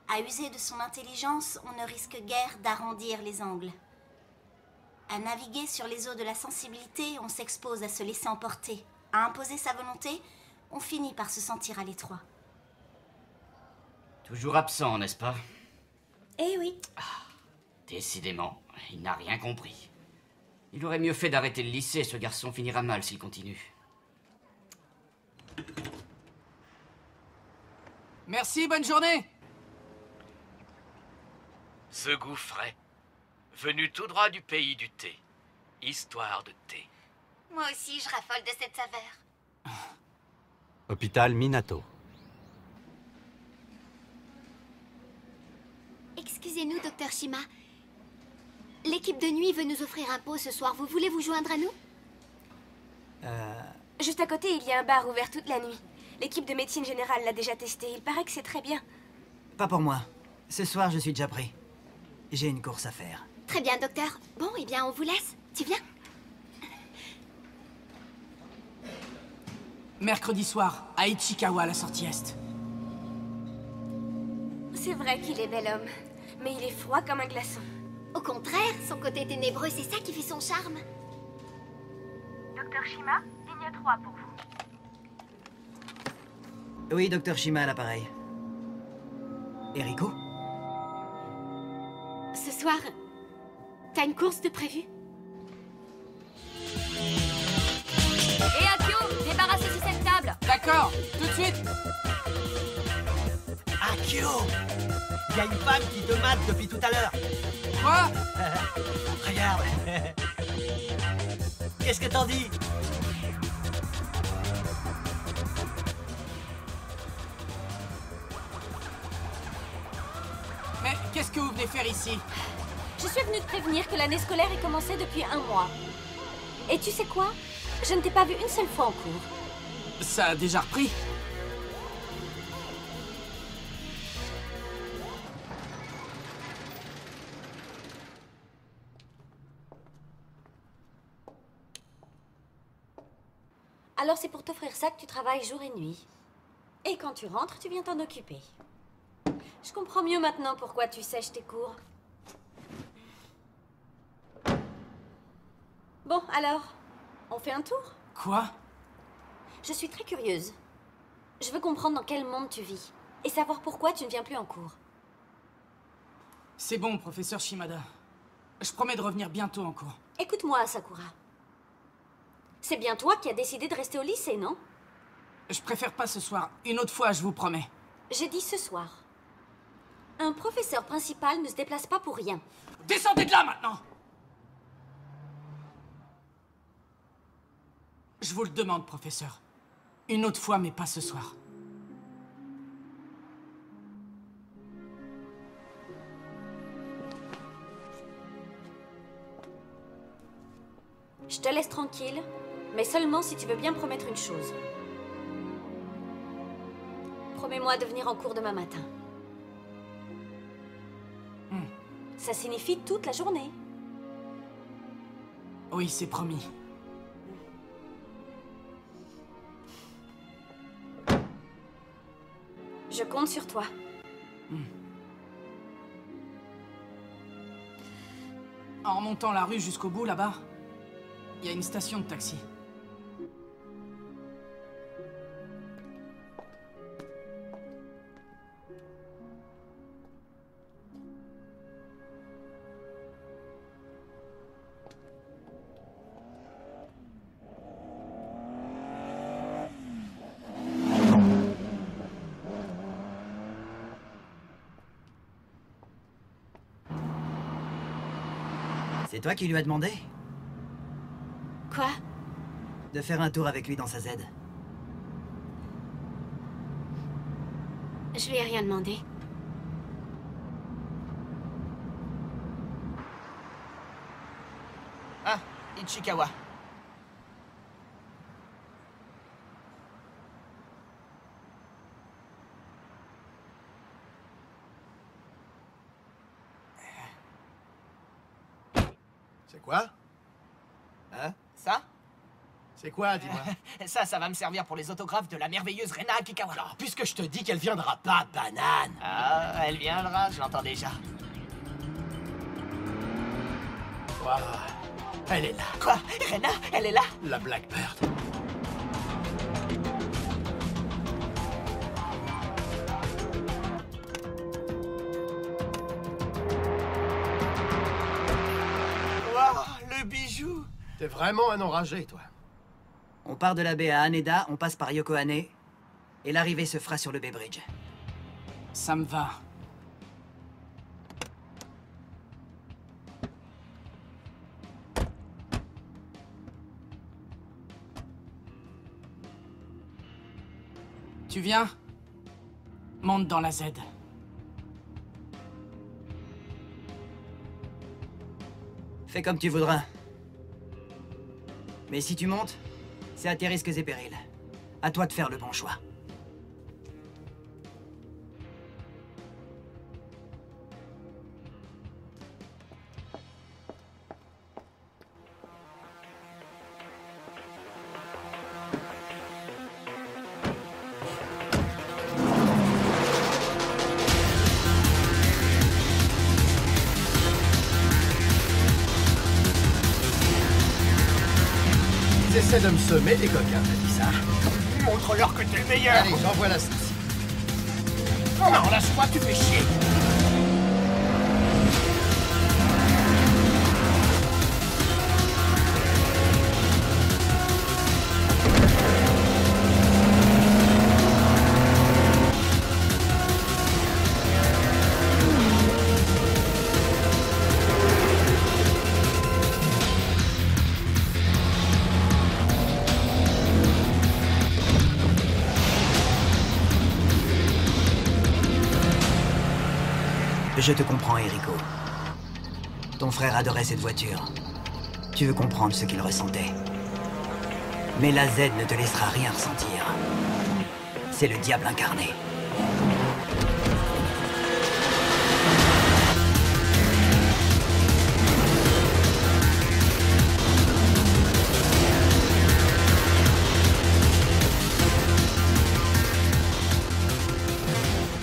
à user de son intelligence, on ne risque guère d'arrondir les angles. À naviguer sur les eaux de la sensibilité, on s'expose à se laisser emporter. À imposer sa volonté, on finit par se sentir à l'étroit. Toujours absent, n'est-ce pas? Eh oui. Décidément, il n'a rien compris. Il aurait mieux fait d'arrêter le lycée, ce garçon finira mal s'il continue. Merci, bonne journée. Ce goût frais, venu tout droit du pays du thé. Histoire de thé. Moi aussi, je raffole de cette saveur. Hôpital Minato. Excusez-nous, docteur Shima. L'équipe de nuit veut nous offrir un pot ce soir. Vous voulez vous joindre à nous? Juste à côté, il y a un bar ouvert toute la nuit. L'équipe de médecine générale l'a déjà testé. Il paraît que c'est très bien. Pas pour moi. Ce soir, je suis déjà pris. J'ai une course à faire. Très bien, docteur. Bon, eh bien, on vous laisse. Tu viens? Mercredi soir, à Ichikawa, à la sortie est. C'est vrai qu'il est bel homme. Mais il est froid comme un glaçon. Au contraire, son côté ténébreux, c'est ça qui fait son charme. Docteur Shima, ligne 3 pour vous. Oui, docteur Shima à l'appareil. Eriko? Ce soir, t'as une course de prévu? Et Akio, débarrassez-vous de cette table. D'accord, tout de suite. Akio! Il y a une femme qui te mate depuis tout à l'heure. Quoi? Regarde. Qu'est-ce que t'en dis? Mais qu'est-ce que vous venez faire ici? Je suis venue te prévenir que l'année scolaire est commencée depuis 1 mois. Et tu sais quoi? Je ne t'ai pas vu une seule fois en cours. Ça a déjà repris. Alors c'est pour t'offrir ça que tu travailles jour et nuit. Et quand tu rentres, tu viens t'en occuper. Je comprends mieux maintenant pourquoi tu sèches tes cours. Bon, alors, on fait un tour? Quoi? Je suis très curieuse. Je veux comprendre dans quel monde tu vis. Et savoir pourquoi tu ne viens plus en cours. C'est bon, professeur Shimada. Je promets de revenir bientôt en cours. Écoute-moi, Sakura. C'est bien toi qui as décidé de rester au lycée, non? Je préfère pas ce soir. Une autre fois, je vous promets. J'ai dit ce soir. Un professeur principal ne se déplace pas pour rien. Descendez de là, maintenant! Je vous le demande, professeur. Une autre fois, mais pas ce soir. Je te laisse tranquille, mais seulement si tu veux bien promettre une chose. Promets-moi de venir en cours demain matin. Ça signifie toute la journée. Oui, c'est promis. Je compte sur toi. En remontant la rue jusqu'au bout, là-bas, il y a une station de taxi. C'est toi qui lui as demandé? Quoi? De faire un tour avec lui dans sa Z. Je lui ai rien demandé. Ah, Ichikawa. C'est quoi? Hein? Ça? C'est quoi, dis-moi? Ça va me servir pour les autographes de la merveilleuse Rena Akikawa. Alors, puisque je te dis qu'elle viendra pas, banane! Ah, elle viendra, je l'entends déjà. Wow. Elle est là. Quoi? Rena? Elle est là? La Blackbird. Wow, le bijou! T'es vraiment un enragé, toi. On part de la baie à Haneda, on passe par Yokohane, et l'arrivée se fera sur le Bay Bridge. Ça me va. Tu viens? Monte dans la Z. Fais comme tu voudras. Mais si tu montes, c'est à tes risques et périls. À toi de faire le bon choix. Ils essaient de me semer, les coquins, t'as dit ça? Montre-leur que t'es le meilleur! Allez, j'envoie la sauce. Non, lâche-moi, tu fais chier! Je te comprends, Eriko. Ton frère adorait cette voiture. Tu veux comprendre ce qu'il ressentait. Mais la Z ne te laissera rien ressentir. C'est le diable incarné.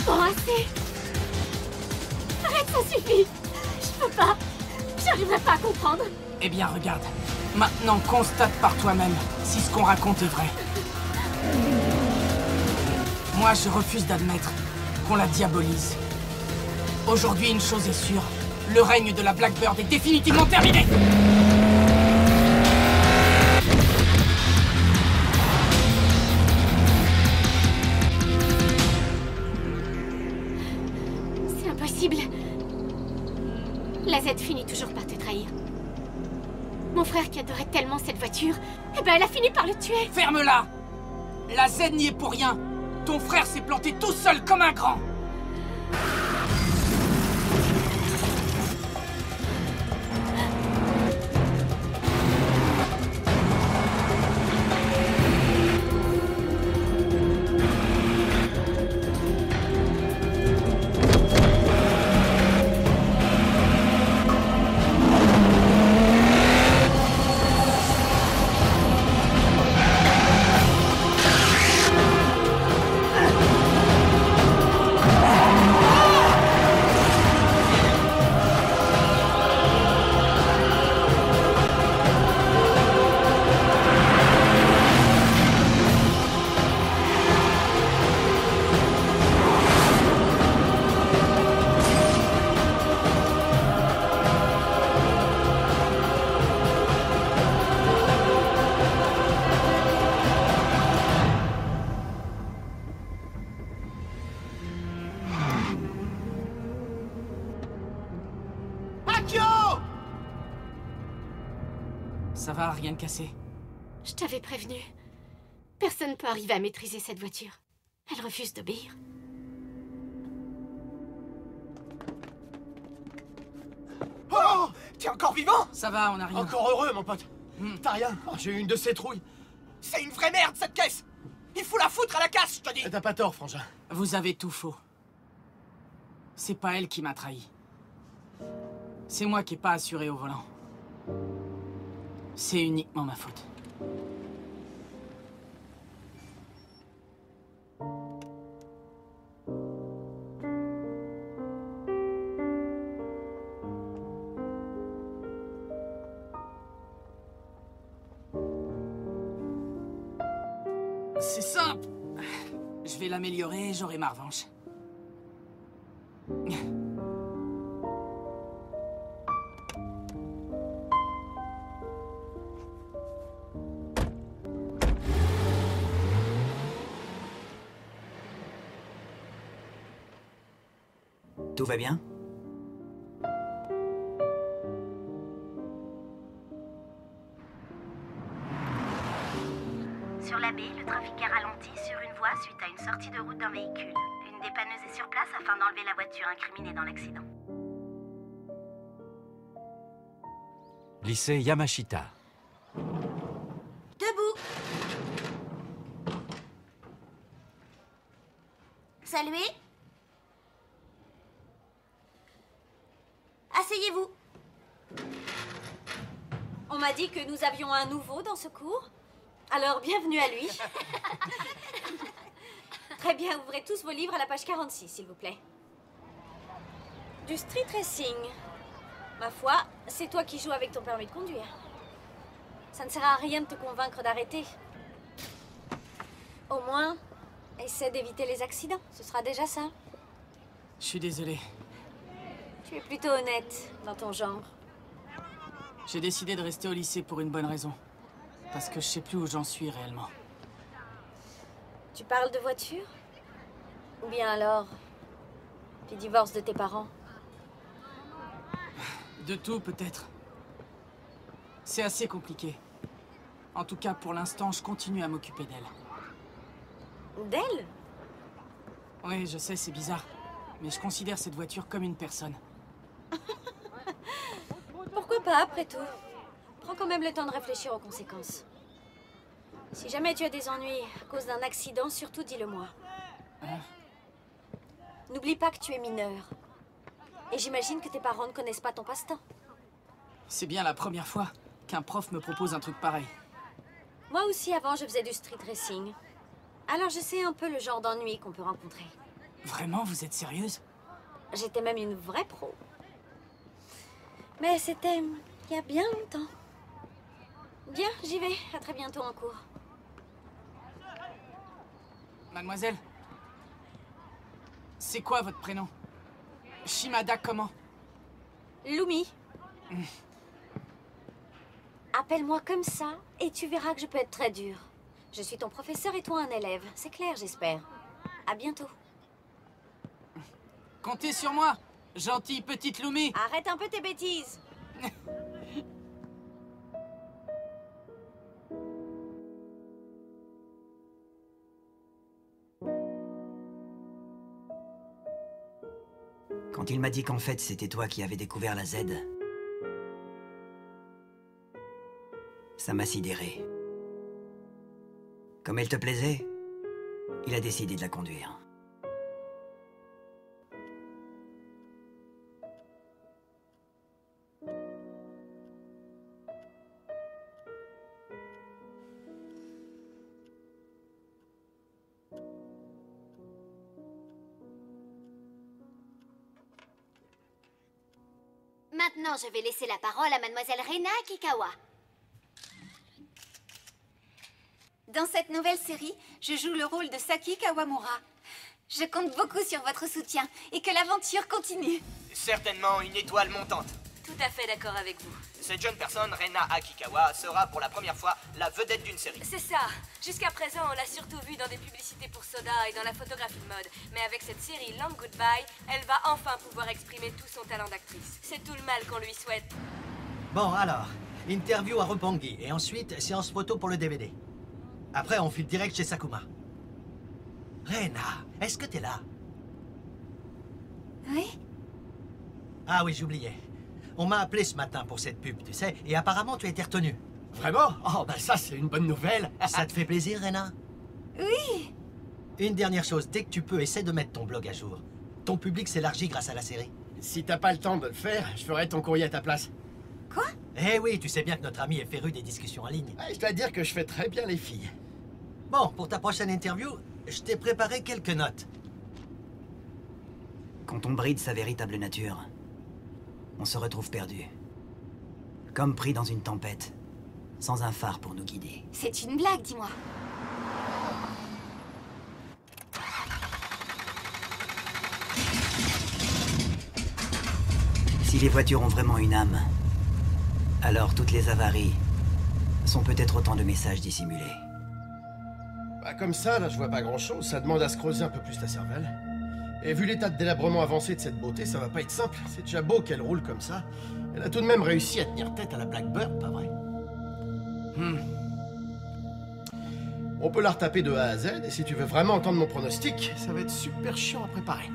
Bon, assez. Arrête, ça suffit. Je peux pas. J'arriverai pas à comprendre. Eh bien, regarde. Maintenant, constate par toi-même si ce qu'on raconte est vrai. Moi, je refuse d'admettre qu'on la diabolise. Aujourd'hui, une chose est sûre. Le règne de la Blackbird est définitivement terminé. C'est impossible. La Z finit toujours par te trahir. Mon frère qui adorait tellement cette voiture, eh ben elle a fini par le tuer. Ferme-la! La Z n'y est pour rien. Ton frère s'est planté tout seul comme un grand. Ça va, rien de cassé. Je t'avais prévenu. Personne ne peut arriver à maîtriser cette voiture. Elle refuse d'obéir. Oh, t'es encore vivant? Ça va, on a rien. Encore heureux, mon pote. T'as rien? Oh, j'ai eu une de ces trouilles. C'est une vraie merde, cette caisse! Il faut la foutre à la casse, je te dis! T'as pas tort, frangin. Vous avez tout faux. C'est pas elle qui m'a trahi. C'est moi qui ai pas assuré au volant. C'est uniquement ma faute. C'est simple. Je vais l'améliorer et j'aurai ma revanche. Tout va bien? Sur la baie, le trafic est ralenti sur une voie suite à une sortie de route d'un véhicule. Une dépanneuse est sur place afin d'enlever la voiture incriminée dans l'accident. Lycée Yamashita. Debout! Saluez! Asseyez-vous! On m'a dit que nous avions un nouveau dans ce cours. Alors, bienvenue à lui. Très bien, ouvrez tous vos livres à la page 46, s'il vous plaît. Du street racing. Ma foi, c'est toi qui joues avec ton permis de conduire. Ça ne sert à rien de te convaincre d'arrêter. Au moins, essaie d'éviter les accidents. Ce sera déjà ça. Je suis désolé. Tu es plutôt honnête dans ton genre. J'ai décidé de rester au lycée pour une bonne raison. Parce que je sais plus où j'en suis réellement. Tu parles de voiture? Ou bien alors, du divorce de tes parents? De tout, peut-être. C'est assez compliqué. En tout cas, pour l'instant, je continue à m'occuper d'elle. D'elle? Oui, je sais, c'est bizarre. Mais je considère cette voiture comme une personne. Pourquoi pas, après tout? Prends quand même le temps de réfléchir aux conséquences. Si jamais tu as des ennuis à cause d'un accident, surtout dis-le-moi. N'oublie pas que tu es mineur. Et j'imagine que tes parents ne connaissent pas ton passe-temps. C'est bien la première fois qu'un prof me propose un truc pareil. Moi aussi, avant, je faisais du street racing. Alors je sais un peu le genre d'ennui qu'on peut rencontrer. Vraiment, vous êtes sérieuse? J'étais même une vraie pro. Mais c'était il y a bien longtemps. Bien, j'y vais. À très bientôt en cours. Mademoiselle, c'est quoi votre prénom? Shimada comment? Lumi. Appelle-moi comme ça et tu verras que je peux être très dure. Je suis ton professeur et toi un élève. C'est clair, j'espère. À bientôt. Comptez sur moi, gentille petite Lumi. Arrête un peu tes bêtises. Quand il m'a dit qu'en fait c'était toi qui avais découvert la Z, ça m'a sidéré. Comme elle te plaisait, il a décidé de la conduire. Maintenant, je vais laisser la parole à mademoiselle Rena Akikawa. Dans cette nouvelle série, je joue le rôle de Saki Kawamura. Je compte beaucoup sur votre soutien et que l'aventure continue. Certainement une étoile montante. Tout à fait d'accord avec vous. Cette jeune personne, Rena Akikawa, sera pour la première fois la vedette d'une série. C'est ça. Jusqu'à présent, on l'a surtout vue dans des publicités pour soda et dans la photographie de mode. Mais avec cette série Long Goodbye, elle va enfin pouvoir exprimer tout son talent d'actrice. C'est tout le mal qu'on lui souhaite. Bon, alors, interview à Roppongi et ensuite séance photo pour le DVD. Après, on file direct chez Sakuma. Rena, est-ce que t'es là? Oui? Ah oui, j'oubliais. On m'a appelé ce matin pour cette pub, tu sais, et apparemment tu as été retenu. Vraiment? Oh, bah ça, c'est une bonne nouvelle. Ça te fait plaisir, Rena? Oui. Une dernière chose, dès que tu peux, essaie de mettre ton blog à jour. Ton public s'élargit grâce à la série. Si t'as pas le temps de le faire, je ferai ton courrier à ta place. Quoi? Eh oui, tu sais bien que notre ami est féru des discussions en ligne. Je dois dire que je fais très bien les filles. Bon, pour ta prochaine interview, je t'ai préparé quelques notes. Quand on bride sa véritable nature, on se retrouve perdu. Comme pris dans une tempête, sans un phare pour nous guider. C'est une blague, dis-moi. Si les voitures ont vraiment une âme, alors toutes les avaries sont peut-être autant de messages dissimulés. Bah comme ça, là, je vois pas grand-chose. Ça demande à se creuser un peu plus la cervelle. Et vu l'état de délabrement avancé de cette beauté, ça va pas être simple. C'est déjà beau qu'elle roule comme ça. Elle a tout de même réussi à tenir tête à la Blackbird, pas vrai? On peut la retaper de A à Z, et si tu veux vraiment entendre mon pronostic, ça va être super chiant à préparer.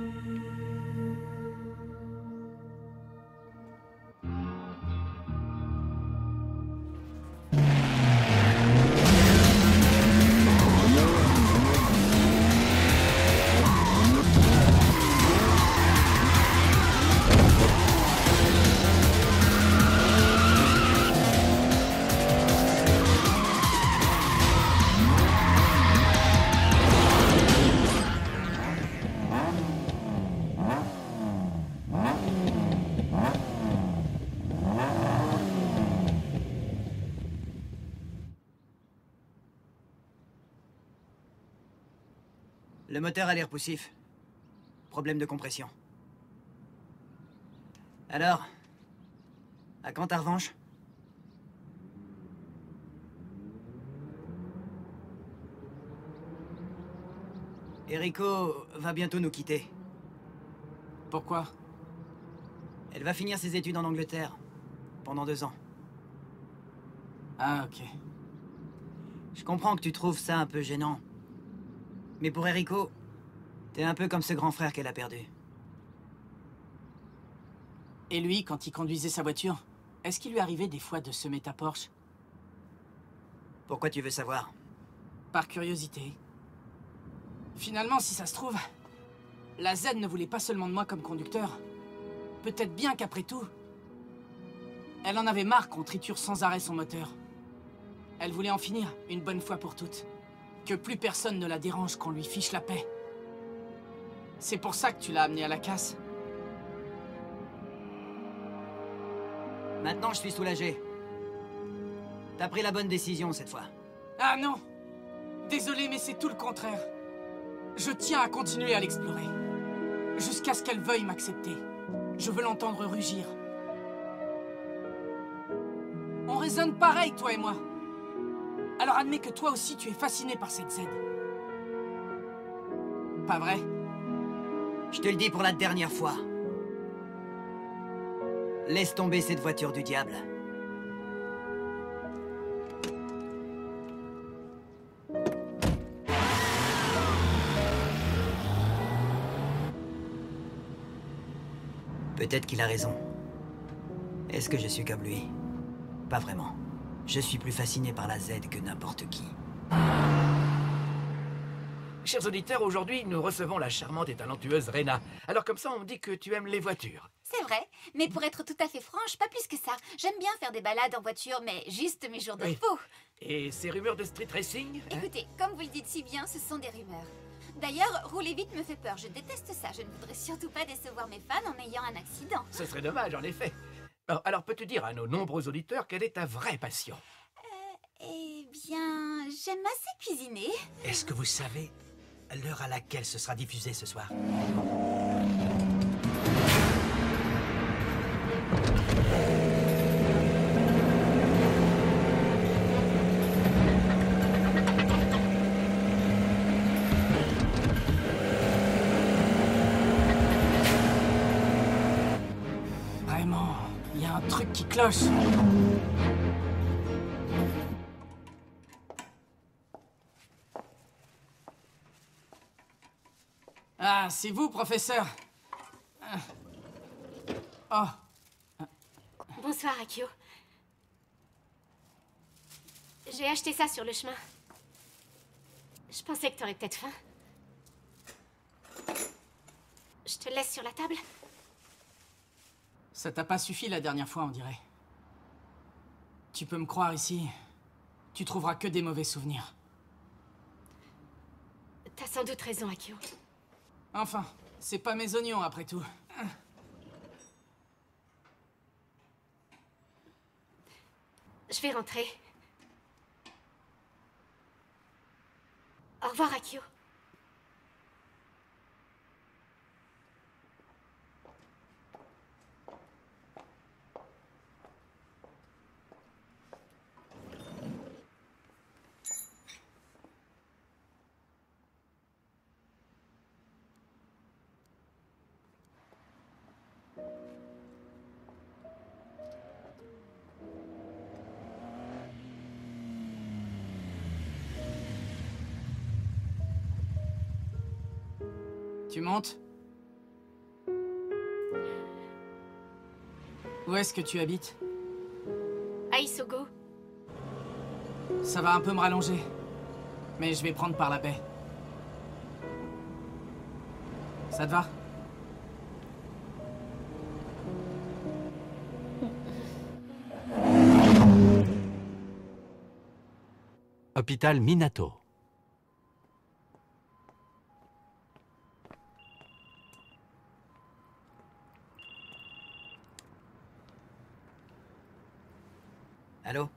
Le moteur a l'air poussif. Problème de compression. Alors, à quand ta revanche? Eriko va bientôt nous quitter. Pourquoi? Elle va finir ses études en Angleterre, pendant 2 ans. Ah, ok. Je comprends que tu trouves ça un peu gênant. Mais pour Eriko, t'es un peu comme ce grand frère qu'elle a perdu. Et lui, quand il conduisait sa voiture, est-ce qu'il lui arrivait des fois de semer ta Porsche? Pourquoi tu veux savoir? Par curiosité. Finalement, si ça se trouve, la Z ne voulait pas seulement de moi comme conducteur. Peut-être bien qu'après tout, elle en avait marre qu'on triture sans arrêt son moteur. Elle voulait en finir, une bonne fois pour toutes. Que plus personne ne la dérange, qu'on lui fiche la paix. C'est pour ça que tu l'as amenée à la casse. Maintenant, je suis soulagé. T'as pris la bonne décision cette fois. Ah non! Désolé, mais c'est tout le contraire. Je tiens à continuer à l'explorer. Jusqu'à ce qu'elle veuille m'accepter. Je veux l'entendre rugir. On raisonne pareil, toi et moi. Alors admets que toi aussi tu es fasciné par cette Z. Pas vrai? Je te le dis pour la dernière fois. Laisse tomber cette voiture du diable. Peut-être qu'il a raison. Est-ce que je suis comme lui? Pas vraiment. Je suis plus fasciné par la Z que n'importe qui. Chers auditeurs, aujourd'hui, nous recevons la charmante et talentueuse Rena. Alors comme ça, on me dit que tu aimes les voitures. C'est vrai, mais pour être tout à fait franche, pas plus que ça. J'aime bien faire des balades en voiture, mais juste mes jours de repos. Et ces rumeurs de street racing? Écoutez, comme vous le dites si bien, ce sont des rumeurs. D'ailleurs, rouler vite me fait peur, je déteste ça. Je ne voudrais surtout pas décevoir mes fans en ayant un accident. Ce serait dommage, en effet. Alors peux-tu dire à nos nombreux auditeurs quelle est ta vraie passion? Eh bien, j'aime assez cuisiner. Est-ce que vous savez l'heure à laquelle ce sera diffusé ce soir? Vraiment, il y a un truc qui cloche. Ah, c'est vous, professeur. Oh. Bonsoir, Akio. J'ai acheté ça sur le chemin. Je pensais que t'aurais peut-être faim. Je te laisse sur la table. Ça t'a pas suffi la dernière fois, on dirait. Tu peux me croire ici, tu trouveras que des mauvais souvenirs. T'as sans doute raison, Akio. Enfin, c'est pas mes oignons après tout. Je vais rentrer. Au revoir, Akio. Tu montes? Où est-ce que tu habites? À Isogo. Ça va un peu me rallonger, mais je vais prendre par la baie. Ça te va? Hôpital Minato. Allô?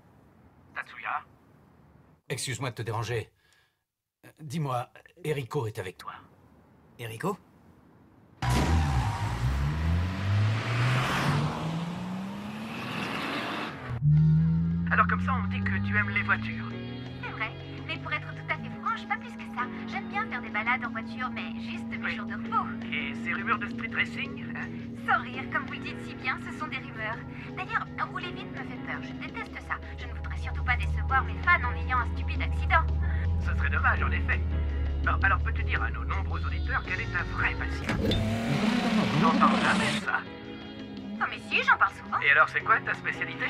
Tatsuya? Excuse-moi de te déranger. Dis-moi, Eriko est avec toi. Eriko? Alors comme ça, on me dit que tu aimes les voitures. C'est vrai, mais pour être tout à fait franche, pas plus que ça. J'aime bien faire des balades en voiture, mais juste mes jours de repos. Et ces rumeurs de street racing, hein? Sans rire, comme vous le dites si bien, ce sont des rumeurs. D'ailleurs, rouler vite me fait peur, je déteste ça. Je ne voudrais surtout pas décevoir mes fans en ayant un stupide accident. Ce serait dommage, en effet. Alors peux-tu dire à nos nombreux auditeurs quelle est ta vraie passion? On n'entend jamais ça. Oh mais si, j'en parle souvent. Et alors, c'est quoi ta spécialité?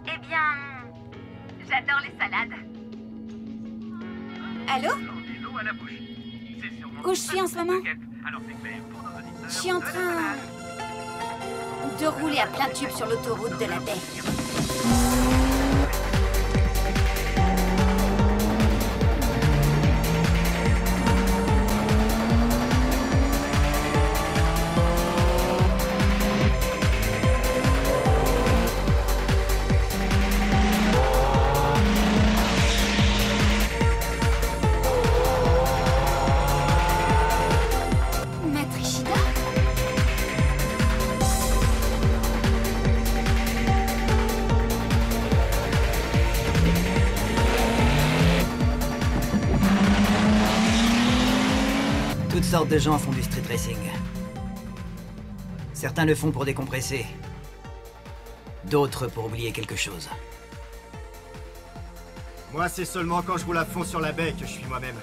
Eh bien, j'adore les salades. Allô? L'eau à la bouche. C'est sûrement Où je suis en ce moment? Alors c'est clair pour nos auditeurs. Je suis en train de rouler à plein tube sur l'autoroute de la baie. Maître Ishida? Toutes sortes de gens font du street racing. Certains le font pour décompresser. D'autres pour oublier quelque chose. Moi, c'est seulement quand je roule à fond sur la baie que je suis moi-même.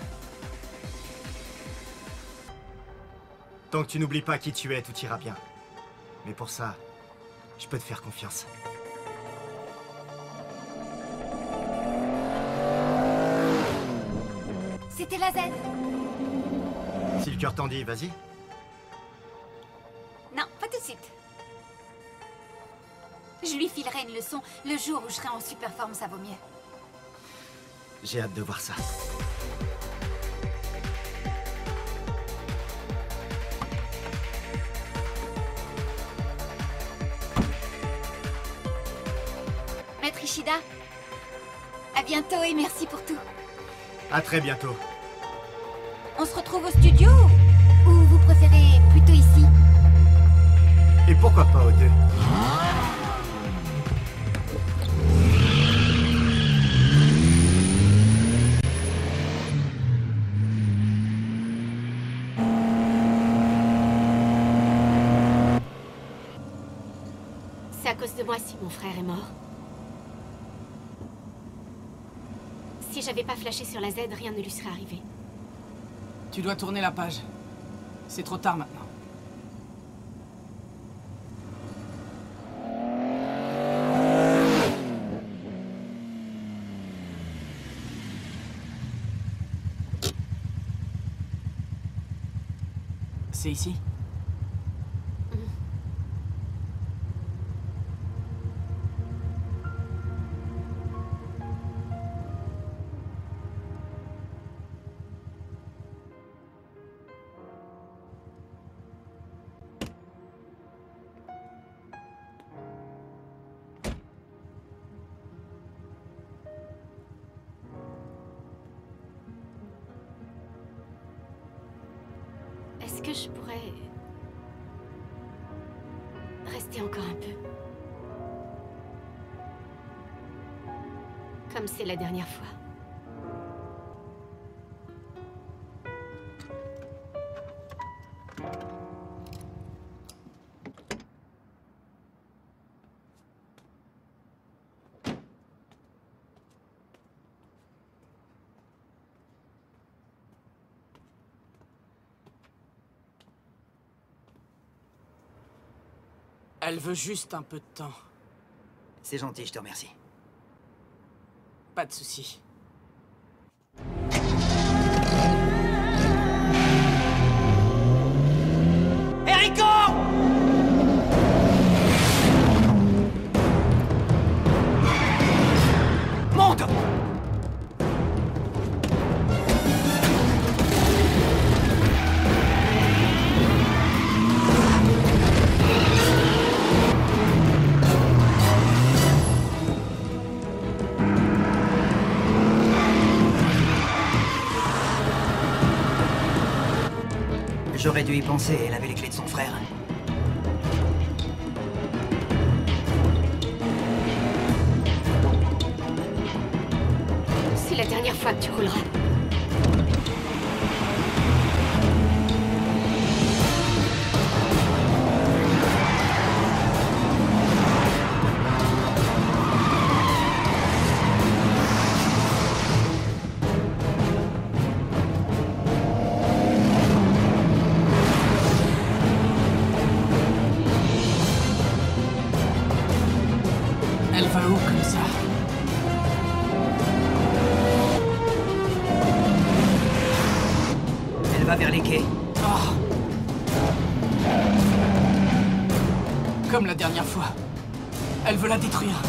Tant que tu n'oublies pas qui tu es, tout ira bien. Mais pour ça, je peux te faire confiance. C'était la Z. Si le cœur t'en dit, vas-y. Non, pas tout de suite. Je lui filerai une leçon le jour où je serai en super forme, ça vaut mieux. J'ai hâte de voir ça. Maître Ishida, à bientôt et merci pour tout. À très bientôt. On se retrouve au studio ou vous préférez plutôt ici? Et pourquoi pas aux deux? C'est à cause de moi si mon frère est mort. Si j'avais pas flashé sur la Z, rien ne lui serait arrivé. Tu dois tourner la page. C'est trop tard maintenant. C'est ici? Est-ce que je pourrais rester encore un peu? Comme c'est la dernière fois. Elle veut juste un peu de temps. C'est gentil, je te remercie. Pas de souci. Enrico! Monte! J'aurais dû y penser, elle avait les clés de son frère. C'est la dernière fois que tu rouleras. Elle va où comme ça? Elle va vers les quais. Oh. Comme la dernière fois. Elle veut la détruire.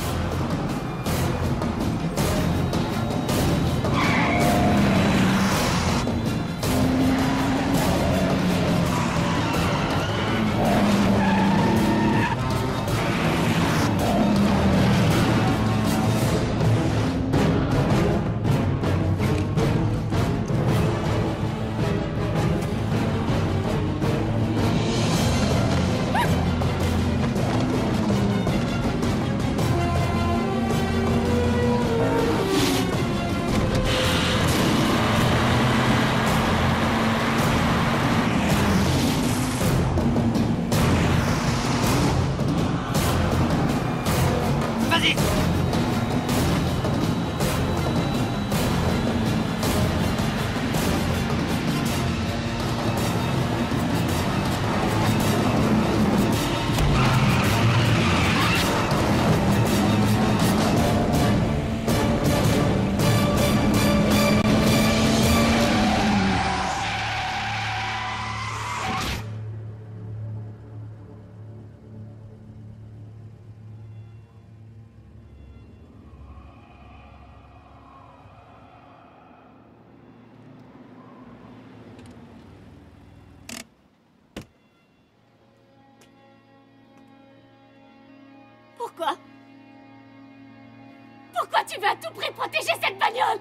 Vas-y! Pourquoi? Pourquoi tu veux à tout prix protéger cette bagnole?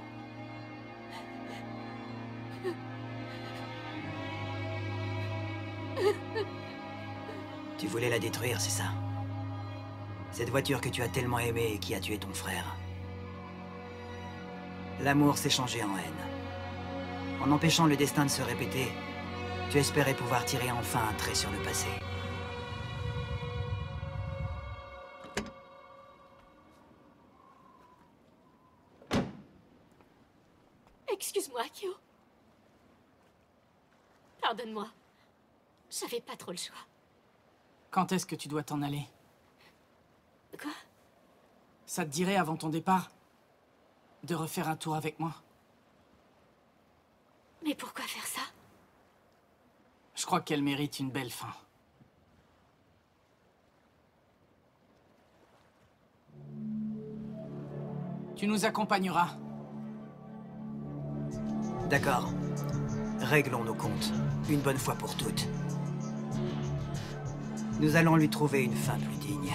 Tu voulais la détruire, c'est ça? Cette voiture que tu as tellement aimée et qui a tué ton frère. L'amour s'est changé en haine. En empêchant le destin de se répéter, tu espérais pouvoir tirer enfin un trait sur le passé. Excuse-moi, Akio. Pardonne-moi. J'avais pas trop le choix. Quand est-ce que tu dois t'en aller? Quoi? Ça te dirait avant ton départ de refaire un tour avec moi? Mais pourquoi faire ça? Je crois qu'elle mérite une belle fin. Tu nous accompagneras. D'accord. Réglons nos comptes, une bonne fois pour toutes. Nous allons lui trouver une fin plus digne.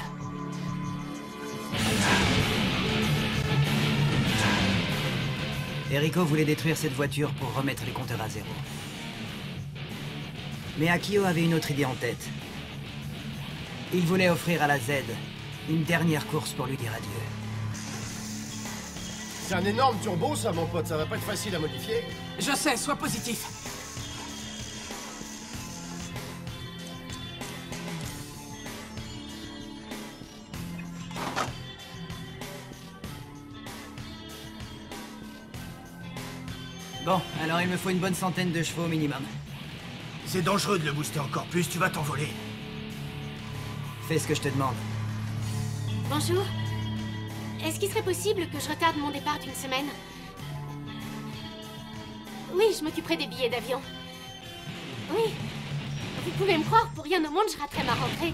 Eriko voulait détruire cette voiture pour remettre les compteurs à zéro. Mais Akio avait une autre idée en tête. Il voulait offrir à la Z une dernière course pour lui dire adieu. C'est un énorme turbo, ça, mon pote. Ça va pas être facile à modifier. Je sais, sois positif. Bon, alors il me faut une bonne centaine de chevaux au minimum. C'est dangereux de le booster encore plus, tu vas t'envoler. Fais ce que je te demande. Bonjour. Est-ce qu'il serait possible que je retarde mon départ d'une semaine? Oui, je m'occuperai des billets d'avion. Oui. Vous pouvez me croire, pour rien au monde, je raterai ma rentrée.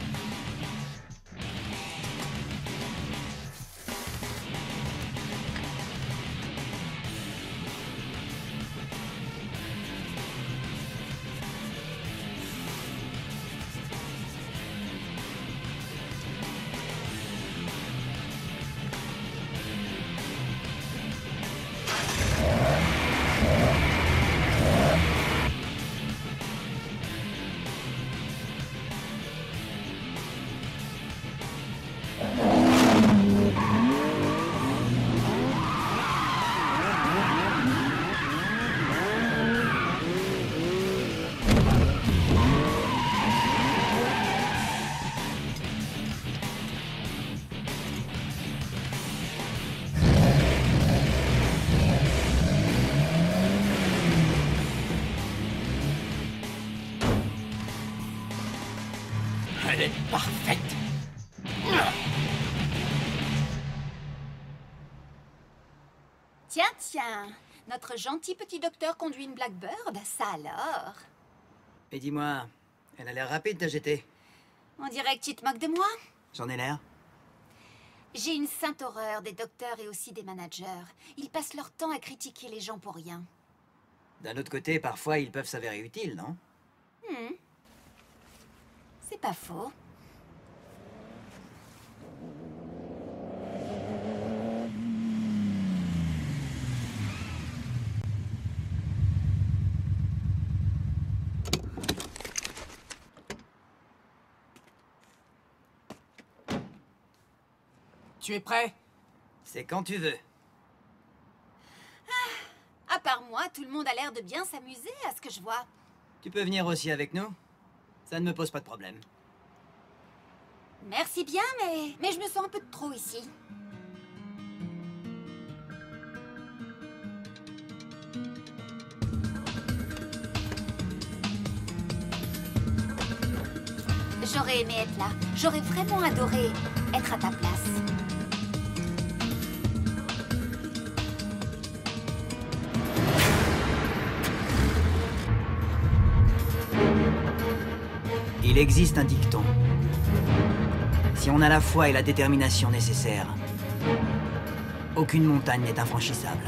Elle est parfaite. Tiens, tiens. Notre gentil petit docteur conduit une Blackbird, ça alors. Et dis-moi, elle a l'air rapide ta GT. On dirait que tu te moques de moi. J'en ai l'air. J'ai une sainte horreur des docteurs et aussi des managers. Ils passent leur temps à critiquer les gens pour rien. D'un autre côté, parfois, ils peuvent s'avérer utiles, non? C'est pas faux. Tu es prêt? C'est quand tu veux. À part moi, tout le monde a l'air de bien s'amuser à ce que je vois. Tu peux venir aussi avec nous? Ça ne me pose pas de problème. Merci bien, mais je me sens un peu de trop ici. J'aurais aimé être là. J'aurais vraiment adoré être à ta place. Il existe un dicton. Si on a la foi et la détermination nécessaires, aucune montagne n'est infranchissable.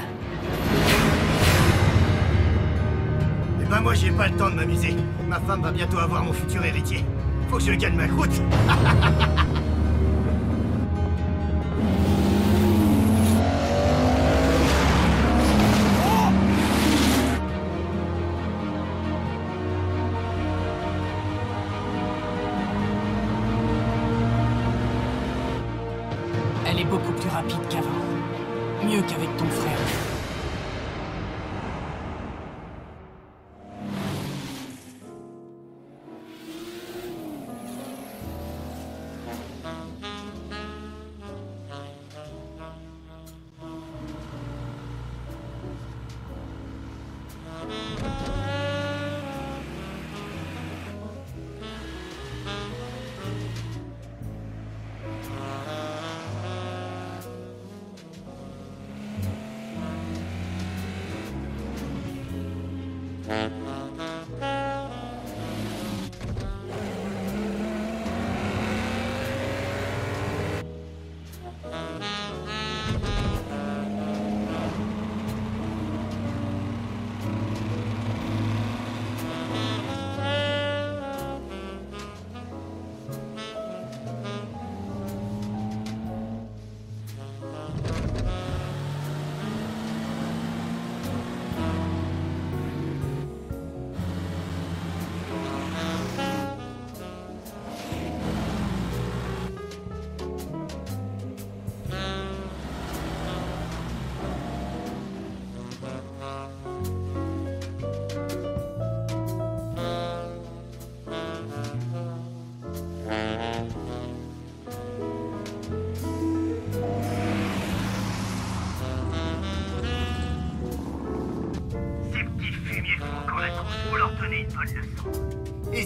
Eh ben moi j'ai pas le temps de m'amuser. Ma femme va bientôt avoir mon futur héritier. Faut que je gagne ma croûte. Elle est beaucoup plus rapide qu'avant. Mieux qu'avec ton frère.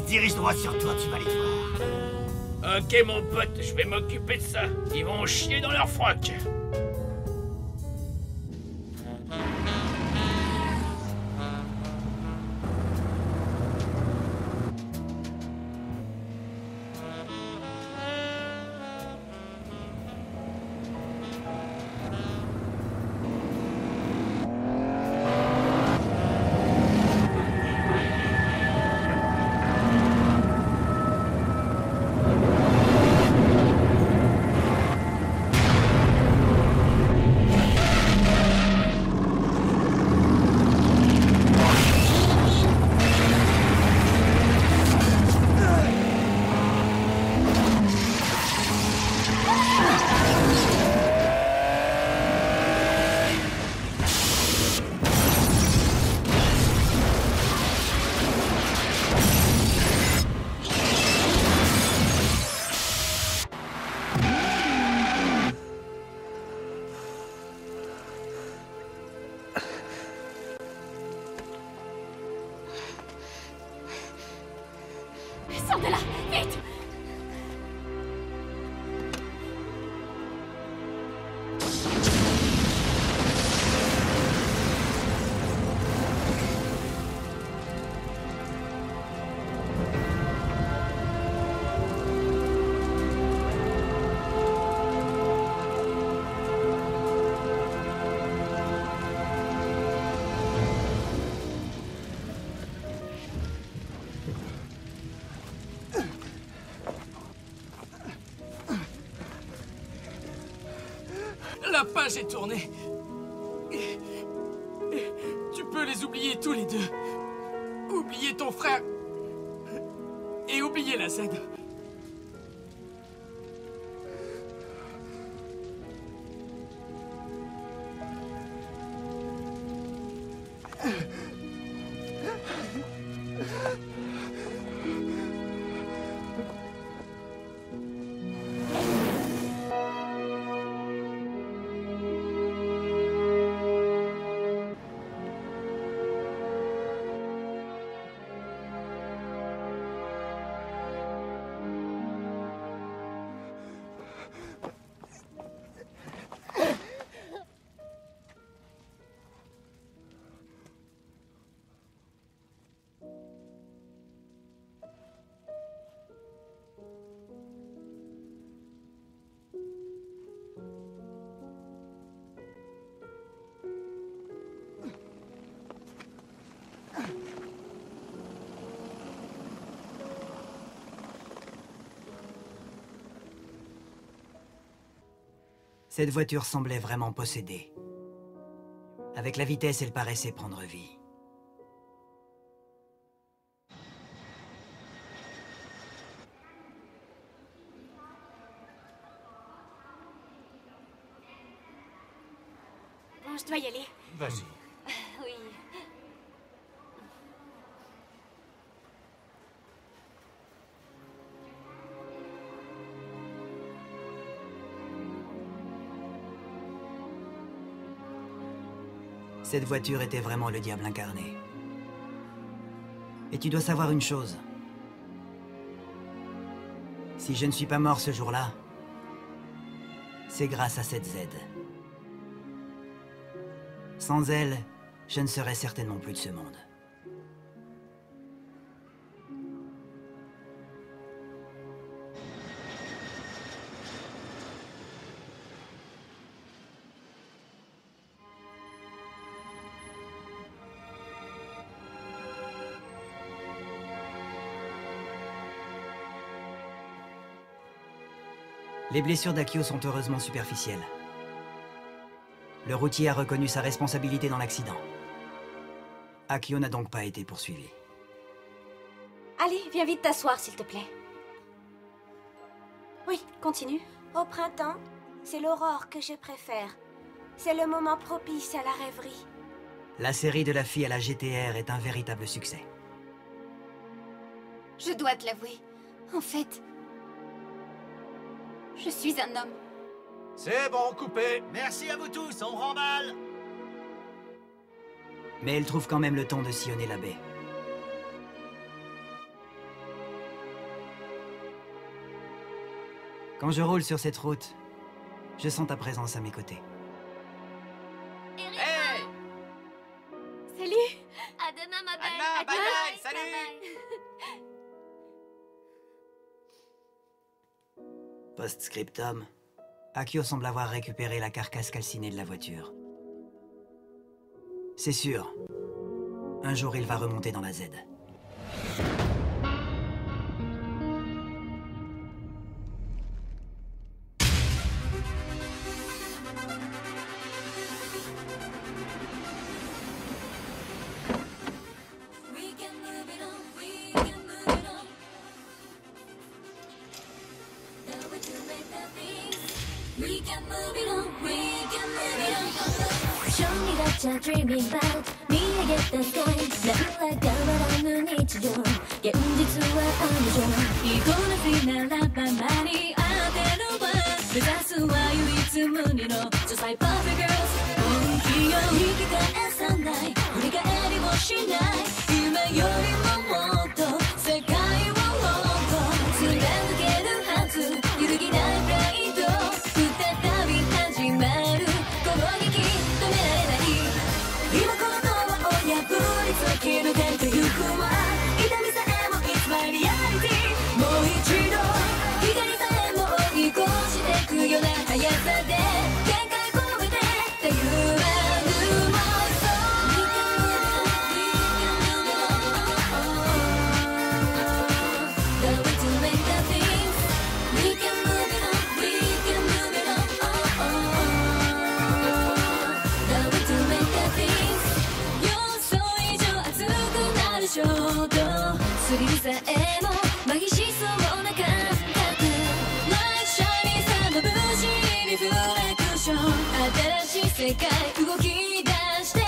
dirigent droit sur toi, tu vas les voir. Ok, mon pote, je vais m'occuper de ça. Ils vont chier dans leur froc. Sors de là, vite! La page est tournée. Tu peux les oublier tous les deux. Oublier ton frère. Et oublier la Z. Cette voiture semblait vraiment possédée. Avec la vitesse, elle paraissait prendre vie. Bon, je dois y aller. Vas-y. Oui. Cette voiture était vraiment le diable incarné. Et tu dois savoir une chose. Si je ne suis pas mort ce jour-là, c'est grâce à cette Z. Sans elle, je ne serais certainement plus de ce monde. Les blessures d'Akio sont heureusement superficielles. Le routier a reconnu sa responsabilité dans l'accident. Akio n'a donc pas été poursuivi. Allez, viens vite t'asseoir, s'il te plaît. Oui, continue. Au printemps, c'est l'aurore que je préfère. C'est le moment propice à la rêverie. La série de la fille à la GTR est un véritable succès. Je dois te l'avouer. En fait, je suis un homme. C'est bon, coupé. Merci à vous tous, on remballe. Mais elle trouve quand même le temps de sillonner la baie. Quand je roule sur cette route, je sens ta présence à mes côtés. Hey! Salut! À demain, ma belle! Anna, À bye demain. bye, salut! Post-scriptum, Akio semble avoir récupéré la carcasse calcinée de la voiture. C'est sûr, un jour il va remonter dans la Z. Dreaming about 見上げたスカイ何ら変わらぬ日常現実は彼女いいこなしならば間に当てるわ目指すは唯一無二の Just like Barbie Girls 本気を引き返さない振り返りもしない今よりももっと世界を貫けるはず揺るぎないプライド再び始まる攻撃止められない今このドアを破り突き抜けてゆくわ痛みさえも It's my reality もう一度光さえも追い越してくような速さで限界超えてたゆらぬ妄想 The way to make the things We can move it on We can move it on The way to make the things 予想以上熱くなる衝動スリルさえも麻痺しそうな感覚ライシャニーさまぶしいリフレクション新しい世界動き出してる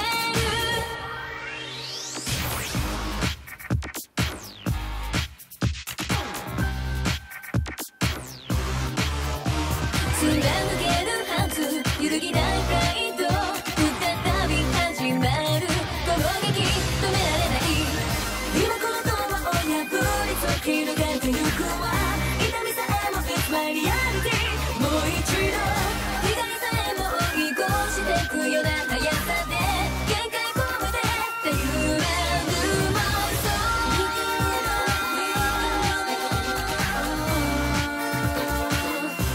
貫けるはず揺るぎないプライド再び始まる攻撃止められない今このドアを破り突き抜けてゆくわ痛みさえも It's my reality もう一度光さえも追い越してくような速さで限界超えてたゆらぬ妄想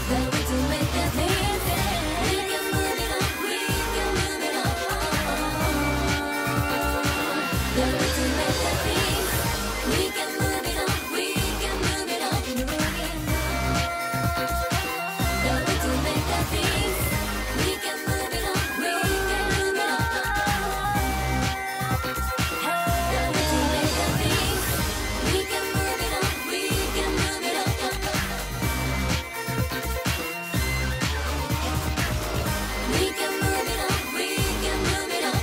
The way to make the things We can move it on We can move it on The way to make the things We can move it on We can move it on The way to make the things We can move it on We can move it on The way to make the things We can move it on We can move it on We can move it on, we can move it on.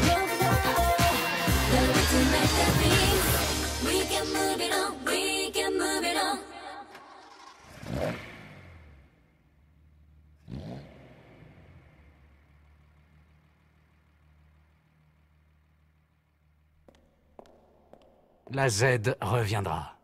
Move it on. The way to make the things. We can move it on, we can move it on. La Z reviendra.